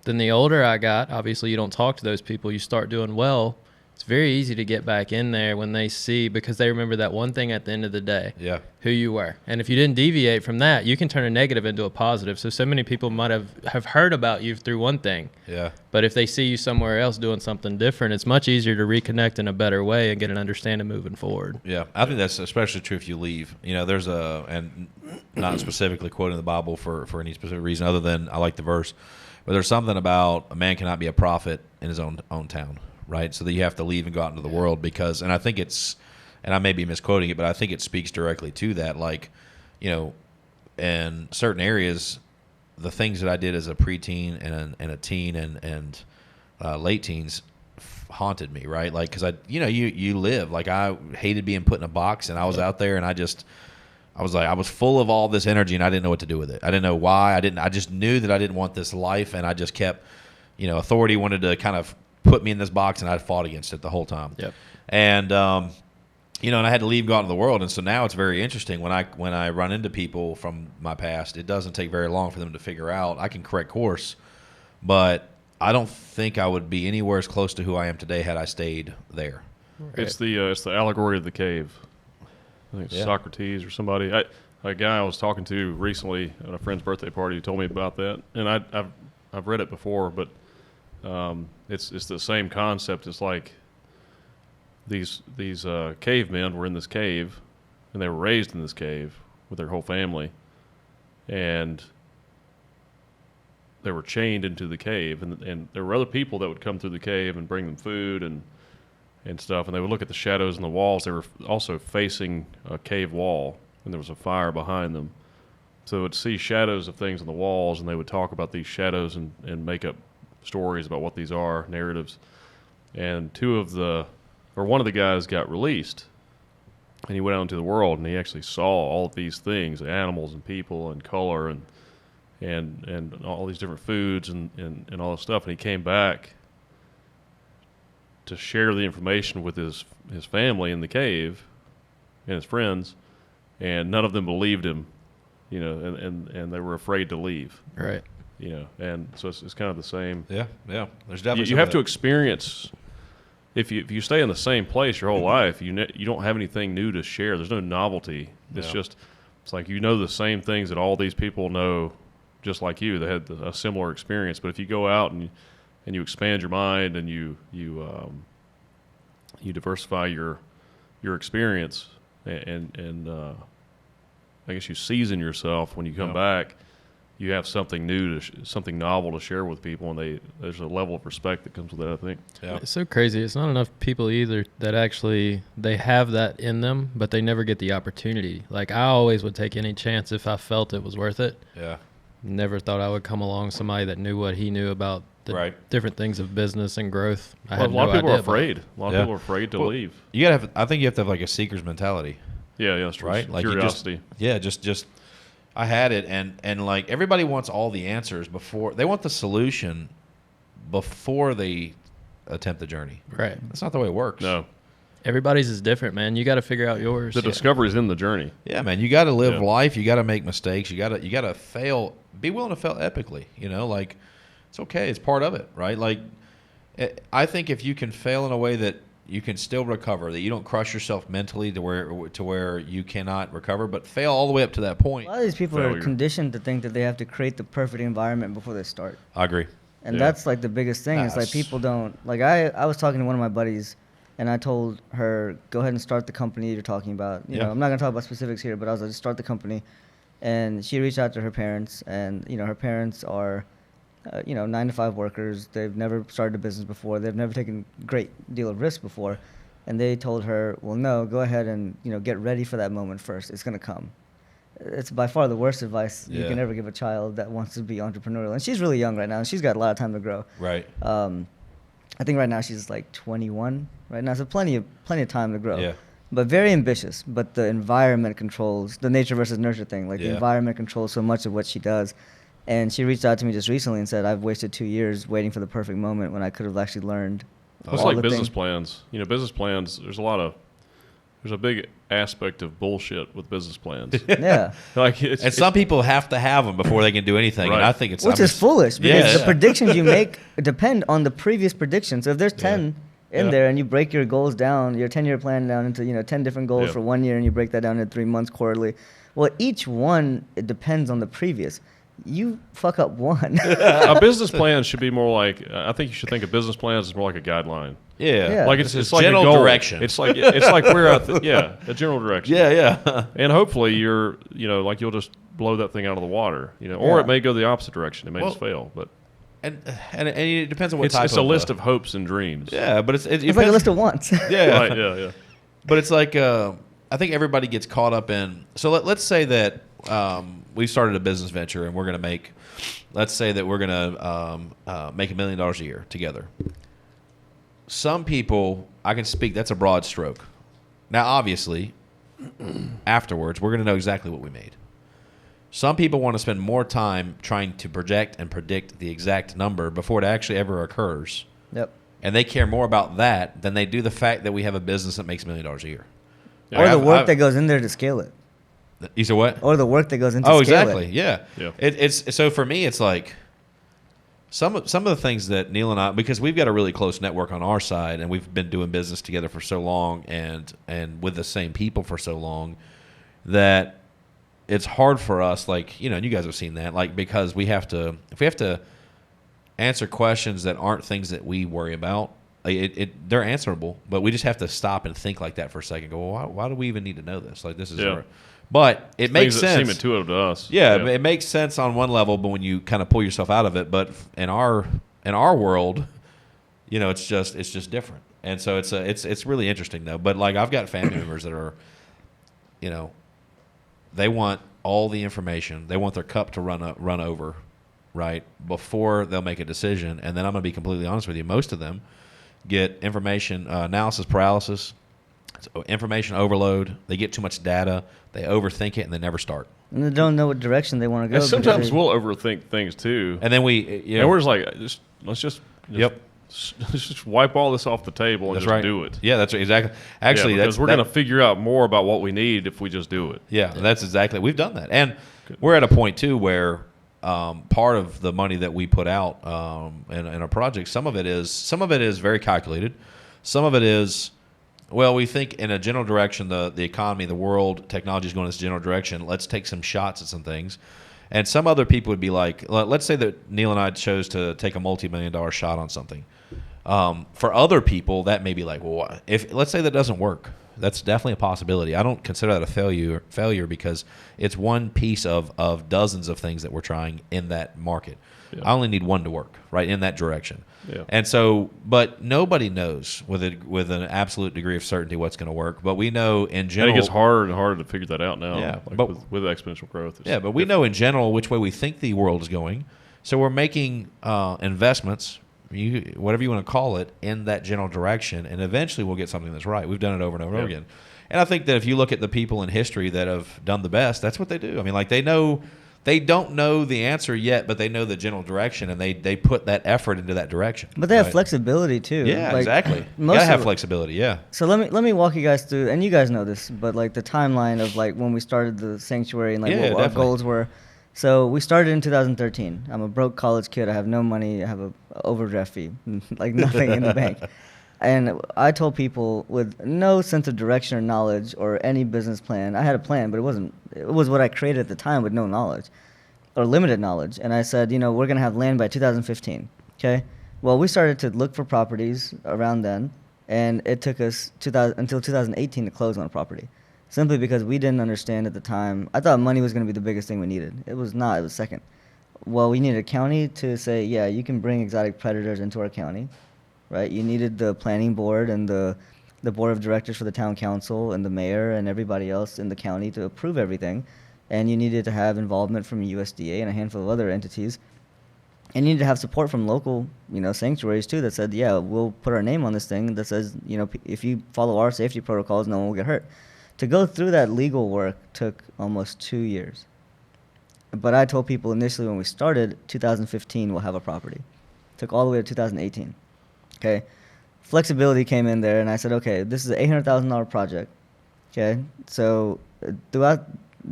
Then the older I got, obviously you don't talk to those people. You start doing well. It's very easy to get back in there when they see, because they remember that one thing at the end of the day.
Yeah.
Who you were. And if you didn't deviate from that, you can turn a negative into a positive. So many people might have heard about you through one thing.
Yeah.
But if they see you somewhere else doing something different, it's much easier to reconnect in a better way and get an understanding moving forward.
Yeah, I think that's especially true if you leave. There's and not specifically quoting the Bible for any specific reason other than I like the verse, but there's something about a man cannot be a prophet in his own town, right? So that you have to leave and go out into the world because, and I think it's, and I may be misquoting it, but I think it speaks directly to that. Like, in certain areas, the things that I did as a preteen and a teen and late teens haunted me, right? Like, because you live, like, I hated being put in a box, and I was out there, and I just I was full of all this energy, and I didn't know what to do with it. I didn't know why. I just knew that I didn't want this life, and I just kept, authority wanted to kind of put me in this box, and I fought against it the whole time.
Yep.
And and I had to leave, go out into the world, and so now it's very interesting when I run into people from my past. It doesn't take very long for them to figure out I can correct course, but I don't think I would be anywhere as close to who I am today had I stayed there.
Right.
It's the allegory of the cave. I think it's Socrates or somebody. A guy I was talking to recently at a friend's birthday party told me about that, and I've read it before, but it's the same concept. It's like these cavemen were in this cave, and they were raised in this cave with their whole family, and they were chained into the cave, and there were other people that would come through the cave and bring them food and stuff, and they would look at the shadows in the walls. They were also facing a cave wall, and there was a fire behind them. So they would see shadows of things on the walls, and they would talk about these shadows and make up stories about what these are, narratives. And one of the guys got released, and he went out into the world, and he actually saw all of these things, animals and people and color and all these different foods and all this stuff. And he came back to share the information with his family in the cave and his friends, and none of them believed him, and they were afraid to leave.
Right.
And so it's kind of the same.
Yeah. There's definitely
You have to experience. If you stay in the same place your whole life, you don't have anything new to share. There's no novelty. It's like the same things that all these people know, just like you. They had a similar experience. But if you go out and you expand your mind and you diversify your experience and I guess you season yourself when you come back, you have something new something novel to share with people, and there's a level of respect that comes with that, I think.
Yeah.
It's so crazy. It's not enough people either that actually they have that in them, but they never get the opportunity. Like I always would take any chance if I felt it was worth it.
Yeah.
Never thought I would come along somebody that knew what he knew about the different things of business and growth.
A lot of people are afraid. A lot of people are afraid to leave.
I think you have to have like a seeker's mentality.
Yeah, that's true.
Right? Like
curiosity.
Just I had it, and like everybody wants all the answers before they want the solution before they attempt the journey.
Right.
That's not the way it works.
No.
Everybody's is different, man. You got to figure out yours.
The discovery is in the journey.
Yeah, man. You got to live life. You got to make mistakes. You got to fail. Be willing to fail epically. Like it's okay. It's part of it, right? Like I think if you can fail in a way that you can still recover, that you don't crush yourself mentally to where you cannot recover, but fail all the way up to that point.
A lot of these people are conditioned to think that they have to create the perfect environment before they start.
I agree.
And that's like the biggest thing. It's like people don't, like I was talking to one of my buddies, and I told her, go ahead and start the company you're talking about. You know, I'm not going to talk about specifics here, but I was like, just start the company. And she reached out to her parents, and, her parents are, 9-to-5 workers. They've never started a business before. They've never taken a great deal of risk before. And they told her, well, no, go ahead and, get ready for that moment first. It's going to come. It's by far the worst advice you can ever give a child that wants to be entrepreneurial. And she's really young right now, and she's got a lot of time to grow.
Right.
I think right now she's like 21 right now, so plenty of time to grow.
Yeah.
But very ambitious. But the environment controls the nature versus nurture thing. Like the environment controls so much of what she does. And she reached out to me just recently and said, I've wasted 2 years waiting for the perfect moment when I could have actually learned.
It's like business plans. Business plans, there's a big aspect of bullshit with business plans.
Yeah.
Some people have to have them before they can do anything.
Right.
And I think it's...
Which is foolish, because the predictions you make depend on the previous predictions. So if there's 10 in there and you break your goals down, your 10-year plan down into 10 different goals for 1 year, and you break that down into 3 months quarterly, well, each one, it depends on the previous. You fuck up one.
A business plan should be more like, I think you should think of business plans as more like a guideline.
Yeah.
Like it's like
general
a goal.
direction.
It's like we're at a general direction.
Yeah.
And hopefully you're, you'll just blow that thing out of the water, or it may go the opposite direction. It may just fail, but.
And it depends on what type of...
It's a list of hopes and dreams.
Yeah, but it's
like a list of wants.
Yeah.
Right, yeah.
But it's like, I think everybody gets caught up in... So let's say that we started a business venture and we're going to make... Let's say that we're going to make $1 million a year together. Some people, I can speak, that's a broad stroke. Now, obviously, afterwards, we're going to know exactly what we made. Some people want to spend more time trying to project and predict the exact number before it actually ever occurs.
Yep.
And they care more about that than they do the fact that we have a business that makes $1 million a year.
Or the work that goes in there to scale it.
You said what?
Or the work that goes into
oh,
scale
exactly.
it.
Yeah. It's so for me, it's like some of the things that Neil and I, because we've got a really close network on our side, and we've been doing business together for so long, and with the same people for so long, that it's hard for us. Like, you know, and you guys have seen that, like, because if we have to answer questions that aren't things that we worry about, they're answerable, but we just have to stop and think like that for a second. Go, well, why do we even need to know this? Like, this is, but it makes sense.
Seem intuitive to us.
Yeah, it makes sense on one level, but when you kind of pull yourself out of it, but in our world, you know, it's just different, and so it's really interesting though. But like, I've got family members that are, you know, they want all the information. They want their cup to run over, right, before they'll make a decision. And then I'm going to be completely honest with you. Most of them get information analysis paralysis, information overload. They get too much data. They overthink it, and they never start.
And they don't know what direction they want to go.
And sometimes we'll overthink things too.
And then and
we're just like, let's just wipe all this off the table and just do it.
Yeah, that's right, exactly. Actually,
because we're going to figure out more about what we need if we just do it.
Yeah, that's exactly. We've done that, and we're at a point too where part of the money that we put out in a project, some of it is very calculated. Some of it is, well, we think in a general direction, the economy, the world, technology is going in this general direction. Let's take some shots at some things. And some other people would be like, let's say that Neil and I chose to take a multi-million-dollar shot on something. For other people, that may be like, well, if let's say that doesn't work, that's definitely a possibility. I don't consider that a failure because it's one piece of dozens of things that we're trying in that market. Yeah. I only need one to work, right, in that direction. Yeah. And so, but nobody knows with an absolute degree of certainty what's going to work. But we know in general,
and it gets harder and harder to figure that out now.
Yeah,
like with exponential growth.
But we know in general which way we think the world is going. So we're making investments, whatever you want to call it, in that general direction, and eventually we'll get something that's right. We've done it over and over again. And I think that if you look at the people in history that have done the best, that's what they do. I mean, like, they don't know the answer yet, but they know the general direction, and they put that effort into that direction.
But they have flexibility too.
Yeah, like, exactly. You gotta have flexibility. Yeah.
So let me walk you guys through, and you guys know this, but like the timeline of like when we started the sanctuary and like what our goals were. So we started in 2013. I'm a broke college kid. I have no money. I have a overdraft fee, like nothing in the bank. And I told people with no sense of direction or knowledge or any business plan. I had a plan, but it was what I created at the time with no knowledge or limited knowledge. And I said, you know, we're going to have land by 2015. Okay. Well, we started to look for properties around then, and it took us until 2018 to close on a property, simply because we didn't understand at the time. I thought money was going to be the biggest thing we needed. It was not. It was second. Well, we needed a county to say, yeah, you can bring exotic predators into our county. Right, you needed the planning board and the board of directors for the town council and the mayor and everybody else in the county to approve everything, and you needed to have involvement from USDA and a handful of other entities, and you needed to have support from local, you know, sanctuaries too that said, yeah, we'll put our name on this thing that says, you know, if you follow our safety protocols, no one will get hurt. To go through that legal work took almost 2 years, but I told people initially when we started, 2015 we'll have a property. It took all the way to 2018. Okay, flexibility came in there, and I said, okay, this is an $800,000 project. Okay, so throughout,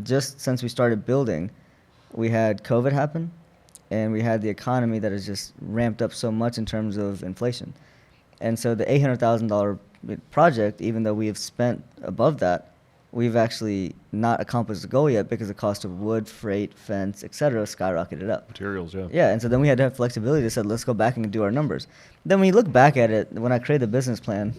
just since we started building, we had COVID happen, and we had the economy that has just ramped up so much in terms of inflation. And so the $800,000 project, even though we have spent above that, we've actually not accomplished the goal yet because the cost of wood, freight, fence, et cetera, skyrocketed up.
Materials, yeah.
Yeah, and so then we had to have flexibility to say, let's go back and do our numbers. Then when you look back at it, when I created the business plan,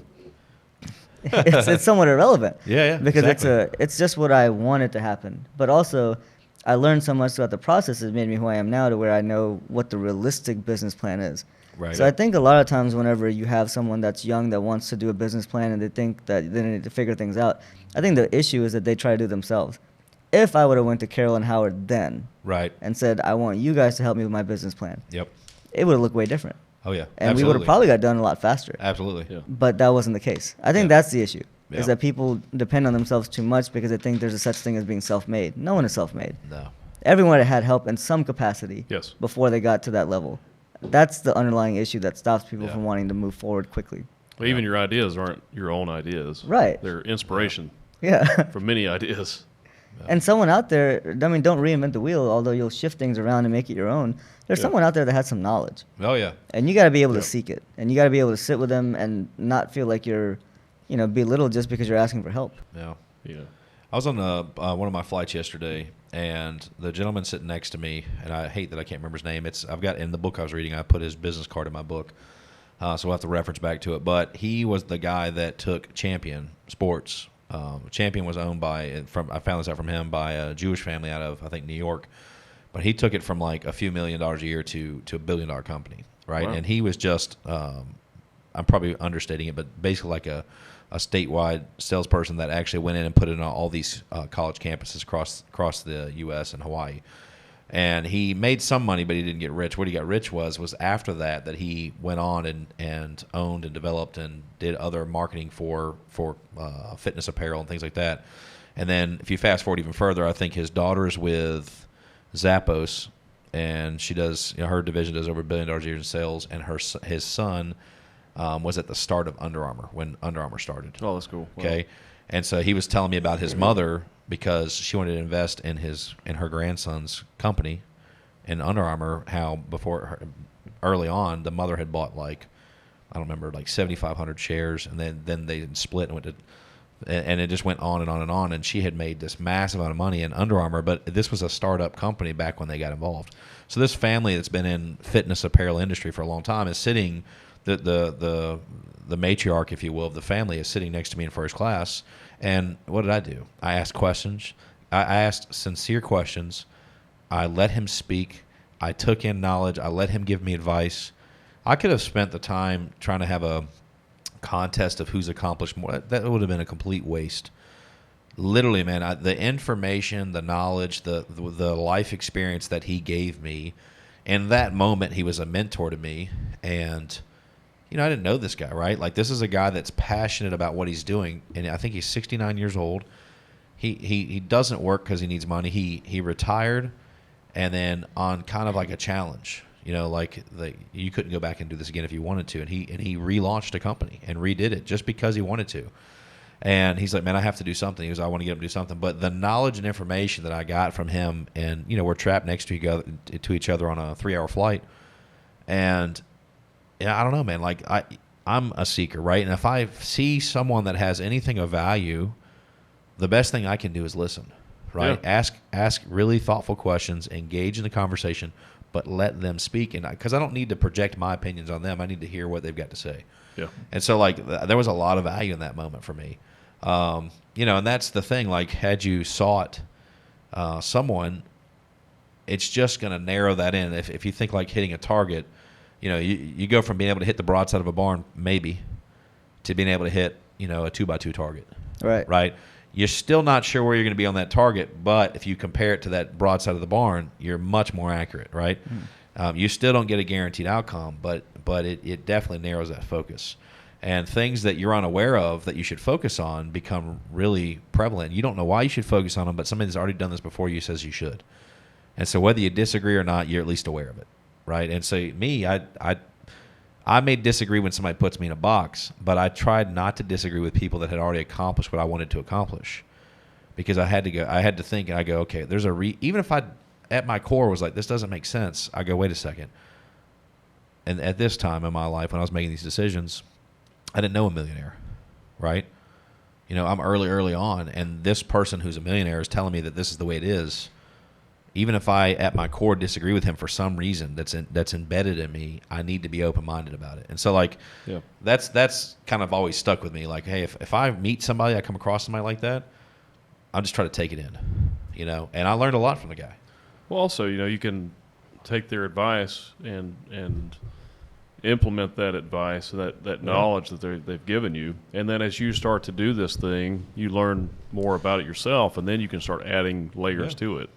it's somewhat irrelevant.
Yeah,
because
exactly.
it's just what I wanted to happen. But also, I learned so much throughout the process, it made me who I am now, to where I know what the realistic business plan is.
Right.
So I think a lot of times whenever you have someone that's young that wants to do a business plan and they think that they need to figure things out, I think the issue is that they try to do it themselves. If I would have went to Carol and Howard then,
right,
and said, I want you guys to help me with my business plan,
yep,
it would have looked way different.
Oh yeah,
and we would have probably got done a lot faster.
Absolutely.
Yeah.
But that wasn't the case. I think that's the issue.
Yeah.
is that people depend on themselves too much because they think there's a such thing as being self-made. No one is self-made.
No.
Everyone had help in some capacity
Yes.
before they got to that level. That's the underlying issue that stops people
Yeah.
from wanting to move forward quickly.
Well, even your ideas aren't your own ideas.
Right.
They're inspiration
Yeah.
from many ideas.
And someone out there, I mean, don't reinvent the wheel, although you'll shift things around and make it your own. There's
Yeah.
someone out there that has some knowledge.
Oh yeah.
And you got to be able
Yeah.
to seek it. And you got to be able to sit with them and not feel like you're, belittled just because you're asking for help.
Yeah.
Yeah.
I was on one of my flights yesterday, and the gentleman sitting next to me, and I hate that I can't remember his name. I've got in the book I was reading, I put his business card in my book, so we'll have to reference back to it. But he was the guy that took Champion Sports. Champion was owned I found this out from him, by a Jewish family out of, I think, New York. But he took it from like a few $1 million a year to $1 billion company, right?
Wow.
And he was just, I'm probably understating it, but basically like a statewide salesperson that actually went in and put it on all these college campuses across the U.S. and Hawaii. And he made some money, but he didn't get rich. What he got rich was after that he went on and owned and developed and did other marketing for fitness apparel and things like that. And then if you fast forward even further, I think his daughter's with Zappos, and she does, her division does over $1 billion a year in sales, and his son was at the start of Under Armour when Under Armour started.
Oh, that's cool. Wow.
Okay, and so he was telling me about his mother because she wanted to invest in her grandson's company, in Under Armour. How early on, the mother had bought I don't remember, 7,500 shares, and then they split and went to. And it just went on and on and on. And she had made this massive amount of money in Under Armour, but this was a startup company back when they got involved. So this family that's been in fitness apparel industry for a long time is sitting, the matriarch, if you will, of the family is sitting next to me in first class. And what did I do? I asked questions. I asked sincere questions. I let him speak. I took in knowledge. I let him give me advice. I could have spent the time trying to have a contest of who's accomplished more. That would have been a complete waste. Literally, man, the information, the knowledge, the life experience that he gave me, in that moment, he was a mentor to me. And I didn't know this guy, right? This is a guy that's passionate about what he's doing, and I think he's 69 years old. He doesn't work because he needs money. He retired, and then on kind of like a challenge. You couldn't go back and do this again if you wanted to, and he relaunched a company and redid it just because he wanted to. And he's like, man, I have to do something. He goes, I want to get him to do something. But the knowledge and information that I got from him, and we're trapped next to each other on a 3-hour flight, and I don't know, man. I'm a seeker, right? And if I see someone that has anything of value, the best thing I can do is listen, right?
Yeah.
Ask really thoughtful questions, engage in the conversation, but let them speak. And because I don't need to project my opinions on them, I need to hear what they've got to say.
Yeah.
And so there was a lot of value in that moment for me. And that's the thing. Had you sought someone, it's just going to narrow that in. If you think hitting a target, you go from being able to hit the broadside of a barn maybe to being able to hit a 2x2 target.
Right.
Right. You're still not sure where you're going to be on that target, but if you compare it to that broadside of the barn, you're much more accurate, right? You still don't get a guaranteed outcome, but it definitely narrows that focus. And things that you're unaware of that you should focus on become really prevalent. You don't know why you should focus on them, but somebody that's already done this before you says you should. And so whether you disagree or not, you're at least aware of it, right? And so me, I may disagree when somebody puts me in a box, but I tried not to disagree with people that had already accomplished what I wanted to accomplish, because I had to think, and I go, okay, there's even if I at my core was like, this doesn't make sense, I go, wait a second. And at this time in my life, when I was making these decisions, I didn't know a millionaire, right? I'm early on, and this person who's a millionaire is telling me that this is the way it is. Even if I, at my core, disagree with him for some reason that's embedded in me, I need to be open-minded about it. And so, that's kind of always stuck with me. Hey, if I meet somebody, I come across somebody like that, I'll just try to take it in, And I learned a lot from the guy.
Well, also, you can take their advice and implement that advice, that knowledge that they've given you. And then as you start to do this thing, you learn more about it yourself, and then you can start adding layers to it.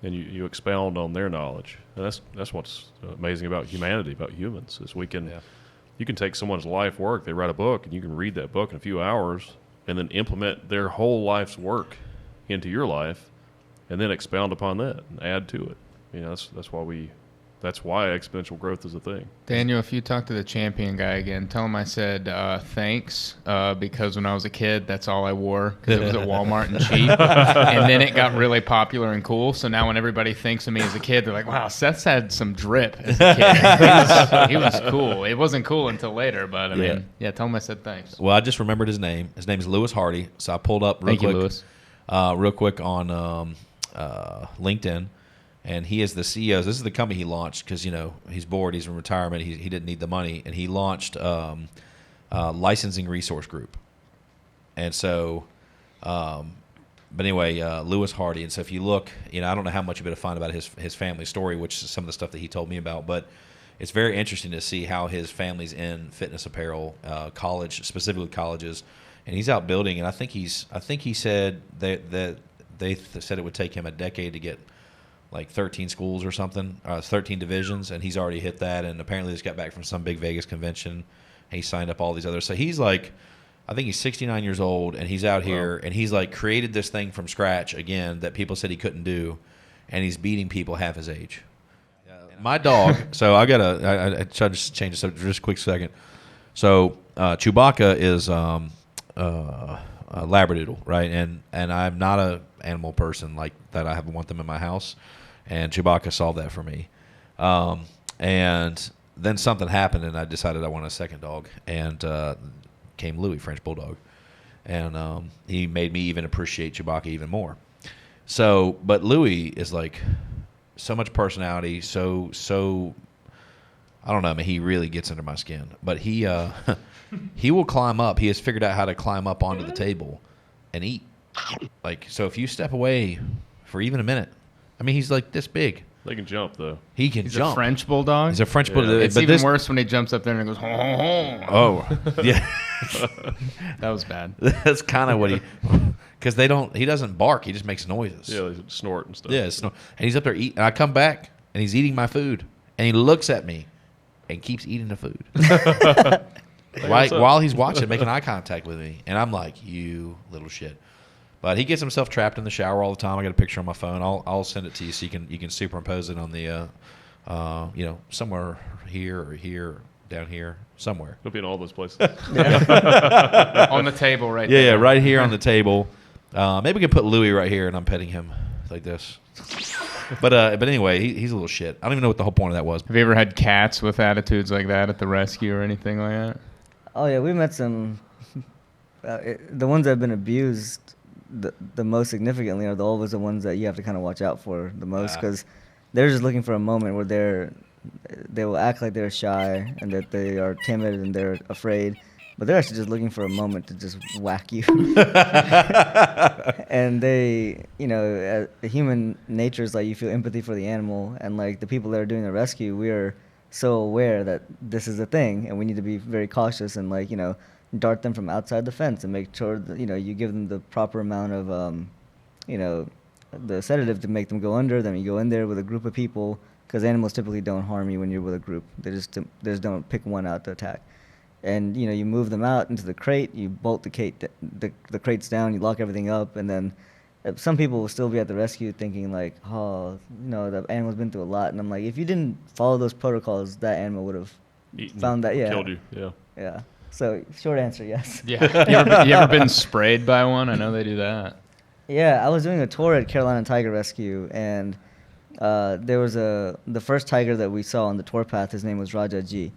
And you expound on their knowledge. And that's what's amazing about humanity, about humans, is you can take someone's life work, they write a book, and you can read that book in a few hours, and then implement their whole life's work into your life, and then expound upon that and add to it. You know, that's why exponential growth is a thing.
Daniel, if you talk to the champion guy again, tell him I said thanks because when I was a kid, that's all I wore because it was at Walmart and cheap. And then it got really popular and cool. So now when everybody thinks of me as a kid, they're like, wow, Seth's had some drip as a kid. He was cool. It wasn't cool until later, but I mean, yeah, tell him I said thanks.
Well, I just remembered his name. His name is Lewis Hardy. So I pulled up
Thank you, Lewis.
real quick on LinkedIn. And he is the CEO. This is the company he launched because, you know, he's bored. He's in retirement. He didn't need the money. And he launched Licensing Resource Group. And so, but anyway, Lewis Hardy. And so if you look, you know, I don't know how much you're going to find about his family story, which is some of the stuff that he told me about. But it's very interesting to see how his family's in fitness apparel, college, specifically colleges. And he's out building. And I think he said that they said it would take him a decade to get like 13 schools or something, 13 divisions, and he's already hit that. And apparently just got back from some big Vegas convention. And he signed up all these others. So he's like, I think he's 69 years old, and he's out here, and he's like created this thing from scratch again that people said he couldn't do, and he's beating people half his age. My dog, so I tried to change the subject for just a quick second. So Chewbacca is a Labradoodle, right? And I'm not a animal person like that. I want them in my house. And Chewbacca solved that for me. And then something happened, and I decided I wanted a second dog. And came Louis, French Bulldog. And he made me even appreciate Chewbacca even more. So, but Louis is like so much personality, so I don't know, I mean, he really gets under my skin. But he will climb up. He has figured out how to climb up onto the table and eat. Like, so if you step away for even a minute, I mean, he's like this big.
They can jump, though.
He can jump.
He's a French Bulldog?
He's a French Bulldog.
It's even worse when he jumps up there and goes, ho, ho, ho.
Oh, yeah.
That was bad.
That's kind of what because he doesn't bark. He just makes noises.
Yeah, they snort and stuff.
Yeah, snort. And he's up there eating. And I come back, and he's eating my food. And he looks at me and keeps eating the food. While he's watching, making eye contact with me. And I'm like, you little shit. But he gets himself trapped in the shower all the time. I got a picture on my phone. I'll send it to you so you can superimpose it on the, somewhere here or here, down here, somewhere.
It'll be in all those places.
On the table right there.
Yeah, right here on the table. Maybe we can put Louis right here, and I'm petting him like this. But anyway, he's a little shit. I don't even know what the whole point of that was.
Have you ever had cats with attitudes like that at the rescue or anything like that?
Oh yeah, we met some. The ones that have been abused the most significantly are always the ones that you have to kind of watch out for the most, because they're just looking for a moment where they will act like they're shy and that they are timid and they're afraid, but they're actually just looking for a moment to just whack you. And they, human nature is like you feel empathy for the animal, and like the people that are doing the rescue, we are so aware that this is a thing and we need to be very cautious and dart them from outside the fence and make sure that you give them the proper amount of the sedative to make them go under. Then you go in there with a group of people, because animals typically don't harm you when you're with a group. They just don't pick one out to attack. And you move them out into the crate, you bolt the crates down, you lock everything up, and then some people will still be at the rescue thinking like, oh, the animal's been through a lot. And I'm like, if you didn't follow those protocols, that animal would have found that. Yeah,
killed you.
Yeah. So short answer, yes.
Yeah. You ever been sprayed by one? I know they do that.
Yeah, I was doing a tour at Carolina Tiger Rescue, and there was the first tiger that we saw on the tour path. His name was Raja G,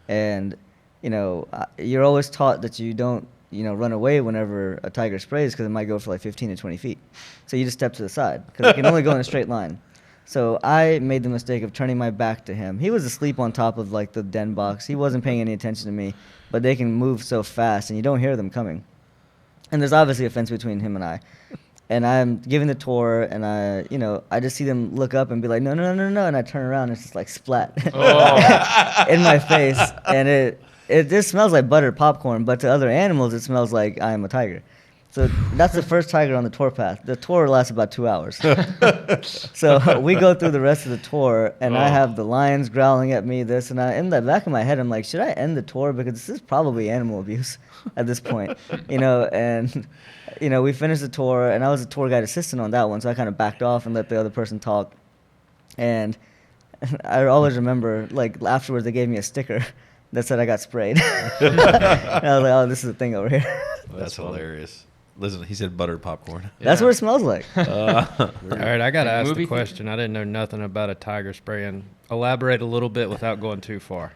and you're always taught that you don't run away whenever a tiger sprays, because it might go for like 15 to 20 feet. So you just step to the side, because it can only go in a straight line. So I made the mistake of turning my back to him. He was asleep on top of like the den box. He wasn't paying any attention to me, but they can move so fast and you don't hear them coming. And there's obviously a fence between him and I. And I'm giving the tour, and I just see them look up and be like, no, and I turn around and it's just like splat in my face. And it just smells like buttered popcorn, but to other animals it smells like I am a tiger. So that's the first tiger on the tour path. The tour lasts about 2 hours. So we go through the rest of the tour, and I have the lions growling at me, this, and in the back of my head, I'm like, should I end the tour? Because this is probably animal abuse at this point, and, we finished the tour, and I was a tour guide assistant on that one, so I kind of backed off and let the other person talk. And I always remember, like, afterwards, they gave me a sticker that said I got sprayed. And I was like, oh, this is a thing over here.
That's hilarious. Listen, he said buttered popcorn.
That's what it smells like.
All right, I got to ask
movie
the question. I didn't know nothing about a tiger spray, and elaborate a little bit without going too far.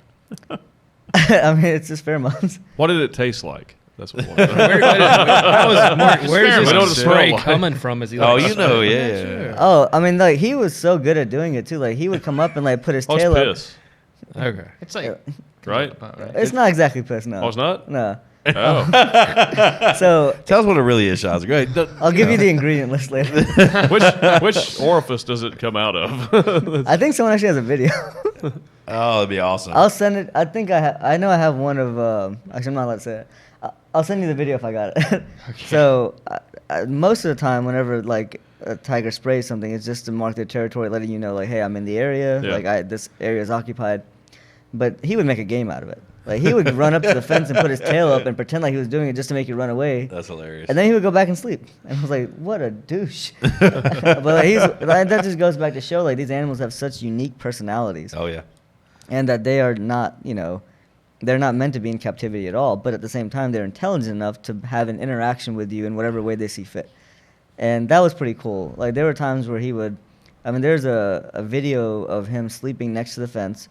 I mean, it's just pheromones.
What did it taste like? That's what.
Where's
Experiment.
his spray coming from? Is he like,
Oh, yeah.
Sure.
Oh, I mean, like, he was so good at doing it, too. Like, he would come up and, like, put his
Oh,
tail up.
it's piss,
Okay.
It's like
right?
It's not exactly piss, no.
Oh, it's not?
No.
Oh.
So
Tell us what it really is, Shazir. Go ahead.
I'll give you the ingredient list later.
Which orifice does it come out of?
I think someone actually has a video.
Oh, that'd be awesome.
I'll send it. I think I know I have one of. Actually, I'm not allowed to say it. I'll send you the video if I got it. So most of the time, whenever like a tiger sprays something, it's just to mark their territory, letting you know, like, hey, I'm in the area.
Yeah.
Like, this area is occupied. But he would make a game out of it. Like, he would run up to the fence and put his tail up and pretend like he was doing it just to make you run away.
That's hilarious.
And then he would go back and sleep. And I was like, what a douche. But like, that just goes back to show, like, these animals have such unique personalities.
Oh, yeah.
And that they are not, they're not meant to be in captivity at all. But at the same time, they're intelligent enough to have an interaction with you in whatever way they see fit. And that was pretty cool. Like, there were times where there's a video of him sleeping next to the fence.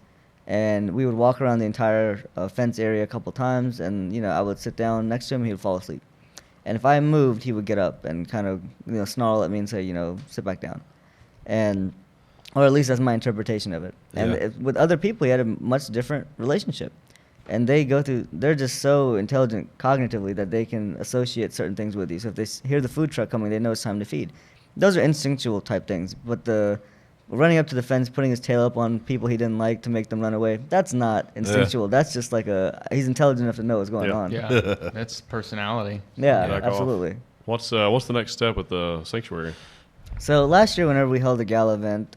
And we would walk around the entire fence area a couple times, and I would sit down next to him. He would fall asleep, and if I moved, he would get up and kind of snarl at me and say, sit back down, or at least that's my interpretation of it. And
Yeah.
with other people, he had a much different relationship, and they're just so intelligent cognitively that they can associate certain things with you. So if they hear the food truck coming, they know it's time to feed. Those are instinctual type things, but running up to the fence, putting his tail up on people he didn't like to make them run away, that's not instinctual. That's just like he's intelligent enough to know what's going on.
Yeah, that's personality.
Yeah,
Back off.
absolutely.
What's the next step with the sanctuary?
So last year, whenever we held the gala event,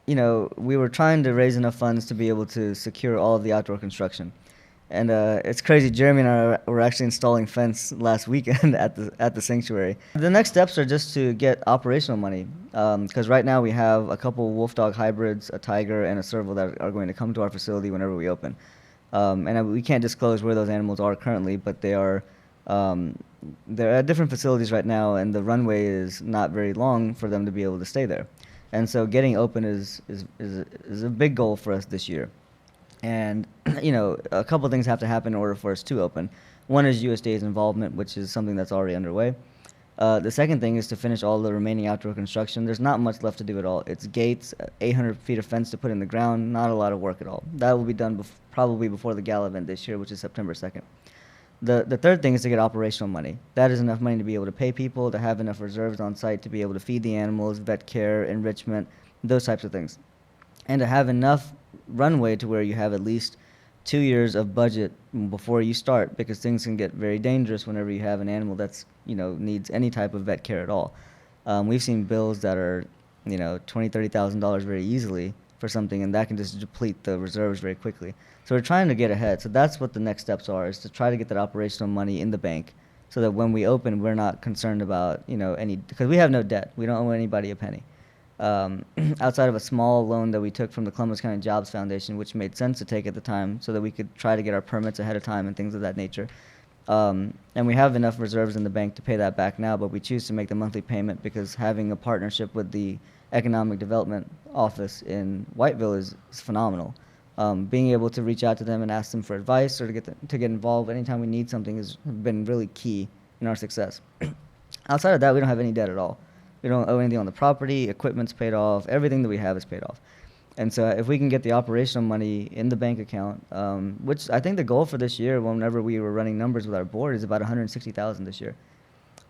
we were trying to raise enough funds to be able to secure all of the outdoor construction. And it's crazy. Jeremy and I were actually installing fence last weekend at the sanctuary. The next steps are just to get operational money, because right now we have a couple wolf dog hybrids, a tiger, and a serval that are going to come to our facility whenever we open. And we can't disclose where those animals are currently, but they're at different facilities right now, and the runway is not very long for them to be able to stay there. And so getting open is a big goal for us this year. And, a couple of things have to happen in order for us to open. One is USDA's involvement, which is something that's already underway. The second thing is to finish all the remaining outdoor construction. There's not much left to do at all. It's gates, 800 feet of fence to put in the ground, not a lot of work at all. That will be done probably before the gala event this year, which is September 2nd. The third thing is to get operational money. That is enough money to be able to pay people, to have enough reserves on site to be able to feed the animals, vet care, enrichment, those types of things. And to have enough runway to where you have at least 2 years of budget before you start, because things can get very dangerous whenever you have an animal that's needs any type of vet care at all. We've seen bills that are $20,000-$30,000 very easily for something, and that can just deplete the reserves very quickly. So we're trying to get ahead. So that's what the next steps are: is to try to get that operational money in the bank, so that when we open, we're not concerned about because we have no debt. We don't owe anybody a penny. Outside of a small loan that we took from the Columbus County Jobs Foundation, which made sense to take at the time so that we could try to get our permits ahead of time and things of that nature. And we have enough reserves in the bank to pay that back now, but we choose to make the monthly payment because having a partnership with the Economic Development Office in Whiteville is phenomenal. Being able to reach out to them and ask them for advice or to get involved anytime we need something has been really key in our success. Outside of that, we don't have any debt at all. We don't owe anything on the property. Equipment's paid off. Everything that we have is paid off. And so if we can get the operational money in the bank account, which I think the goal for this year, whenever we were running numbers with our board, is about $160,000 this year.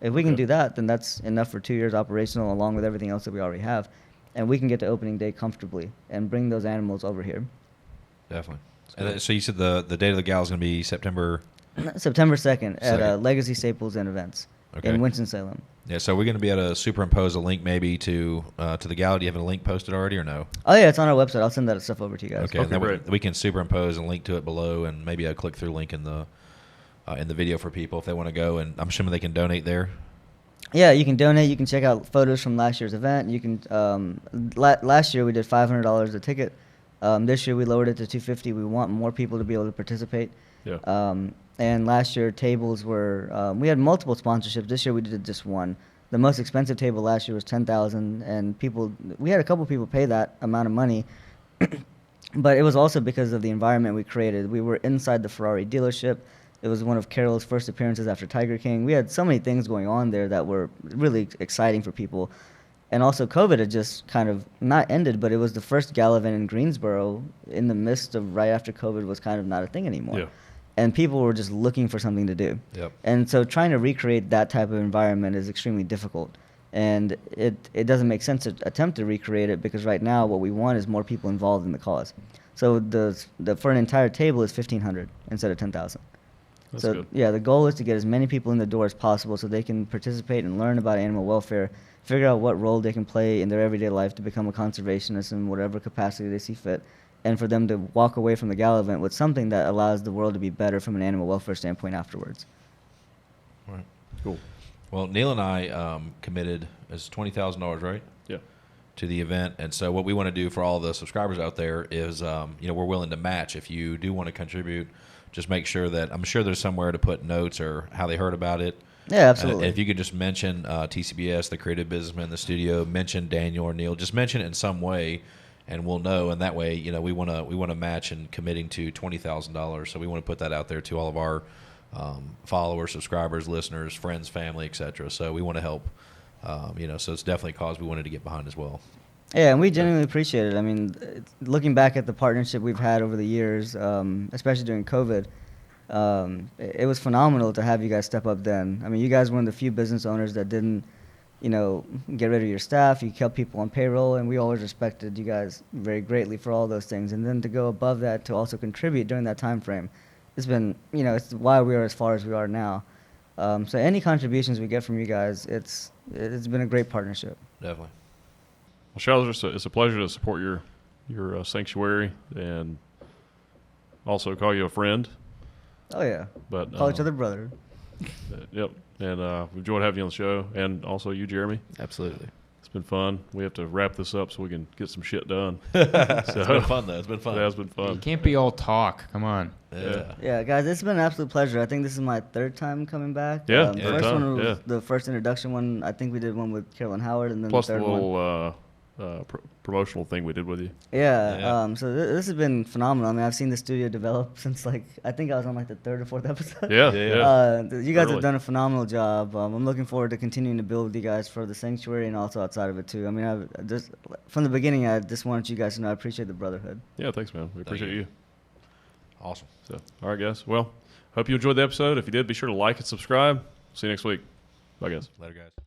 If we can do that, then that's enough for 2 years operational, along with everything else that we already have. And we can get to opening day comfortably and bring those animals over here.
Definitely. And so you said the date of the gala is going to be September
September 2nd at
Second.
Legacy Staples and Events
Okay.
in Winston-Salem.
Yeah, so we're going to be able to superimpose a link maybe to the gala. Do you have a link posted already or no?
Oh yeah, it's on our website. I'll send that stuff over to you guys.
Okay,
Okay,
then
great.
we can superimpose a link to it below, and maybe a click-through link in the video for people if they want to go. And I'm assuming they can donate there.
Yeah, you can donate. You can check out photos from last year's event. You can. Last year we did $500 a ticket. This year we lowered it to $250. We want more people to be able to participate.
Yeah.
And last year tables were. We had multiple sponsorships. This year we did just one. The most expensive table last year was $10,000, and we had a couple people pay that amount of money. But it was also because of the environment we created. We were inside the Ferrari dealership. It was one of Carroll's first appearances after Tiger King. We had so many things going on there that were really exciting for people. And also COVID had just kind of not ended, but it was the first gala event in Greensboro in the midst of right after COVID was kind of not a thing anymore.
Yeah.
And people were just looking for something to do.
Yep.
And so trying to recreate that type of environment is extremely difficult. And it doesn't make sense to attempt to recreate it because right now what we want is more people involved in the cause. So the for an entire table is $1,500 instead of $10,000.
That's
So
good.
yeah, the goal is to get as many people in the door as possible so they can participate and learn about animal welfare, figure out what role they can play in their everyday life to become a conservationist in whatever capacity they see fit, and for them to walk away from the gala event with something that allows the world to be better from an animal welfare standpoint afterwards.
Right.
Cool.
Well, Neil and I committed as $20,000, right?
Yeah.
To the event, and so what we want to do for all the subscribers out there is, we're willing to match. If you do want to contribute, just make sure that I'm sure there's somewhere to put notes or how they heard about it.
Yeah, absolutely.
And if you could just mention TCBS, the creative businessman in the studio, mention Daniel or Neil, just mention it in some way, and we'll know. And that way, we want to match in committing to $20,000. So we want to put that out there to all of our followers, subscribers, listeners, friends, family, etc. So we want to help. So it's definitely a cause we wanted to get behind as well.
Yeah, and we genuinely appreciate it. I mean, looking back at the partnership we've had over the years, especially during COVID, it was phenomenal to have you guys step up then. I mean, you guys were one of the few business owners that didn't, get rid of your staff. You kept people on payroll, and we always respected you guys very greatly for all those things. And then to go above that to also contribute during that time frame, it's been, it's why we are as far as we are now. So any contributions we get from you guys, it's been a great partnership.
Definitely.
Well, Shazir, it's a pleasure to support your sanctuary and also call you a friend.
Oh yeah,
But
call each other brother.
Yep. And we've enjoyed having you on the show, and also you, Jeremy.
Absolutely.
It's been fun. We have to wrap this up so we can get some shit done.
It's been fun, though. It's been fun.
It has been
You
fun.
can't be all talk. Come on.
Yeah.
Yeah, guys, it's been an absolute pleasure. I think this is my third time coming back.
Yeah,
the
third
first
time,
one was
yeah.
the first introduction one. I think we did one with Carolyn Howard, and then
Plus
the
the
third one.
little promotional thing we did with you.
Yeah.
Yeah.
So this has been phenomenal. I mean, I've seen the studio develop since I think I was on the third or fourth episode.
Yeah.
You guys
Early.
have done a phenomenal job. I'm looking forward to continuing to build with you guys for the sanctuary and also outside of it too. I mean, I just from the beginning, I just wanted you guys to know I appreciate the brotherhood.
Yeah, thanks, man. We appreciate
you.
you.
Awesome.
So, all right, guys. Well, hope you enjoyed the episode. If you did, be sure to like and subscribe. See you next week. Bye, guys.
Later, guys.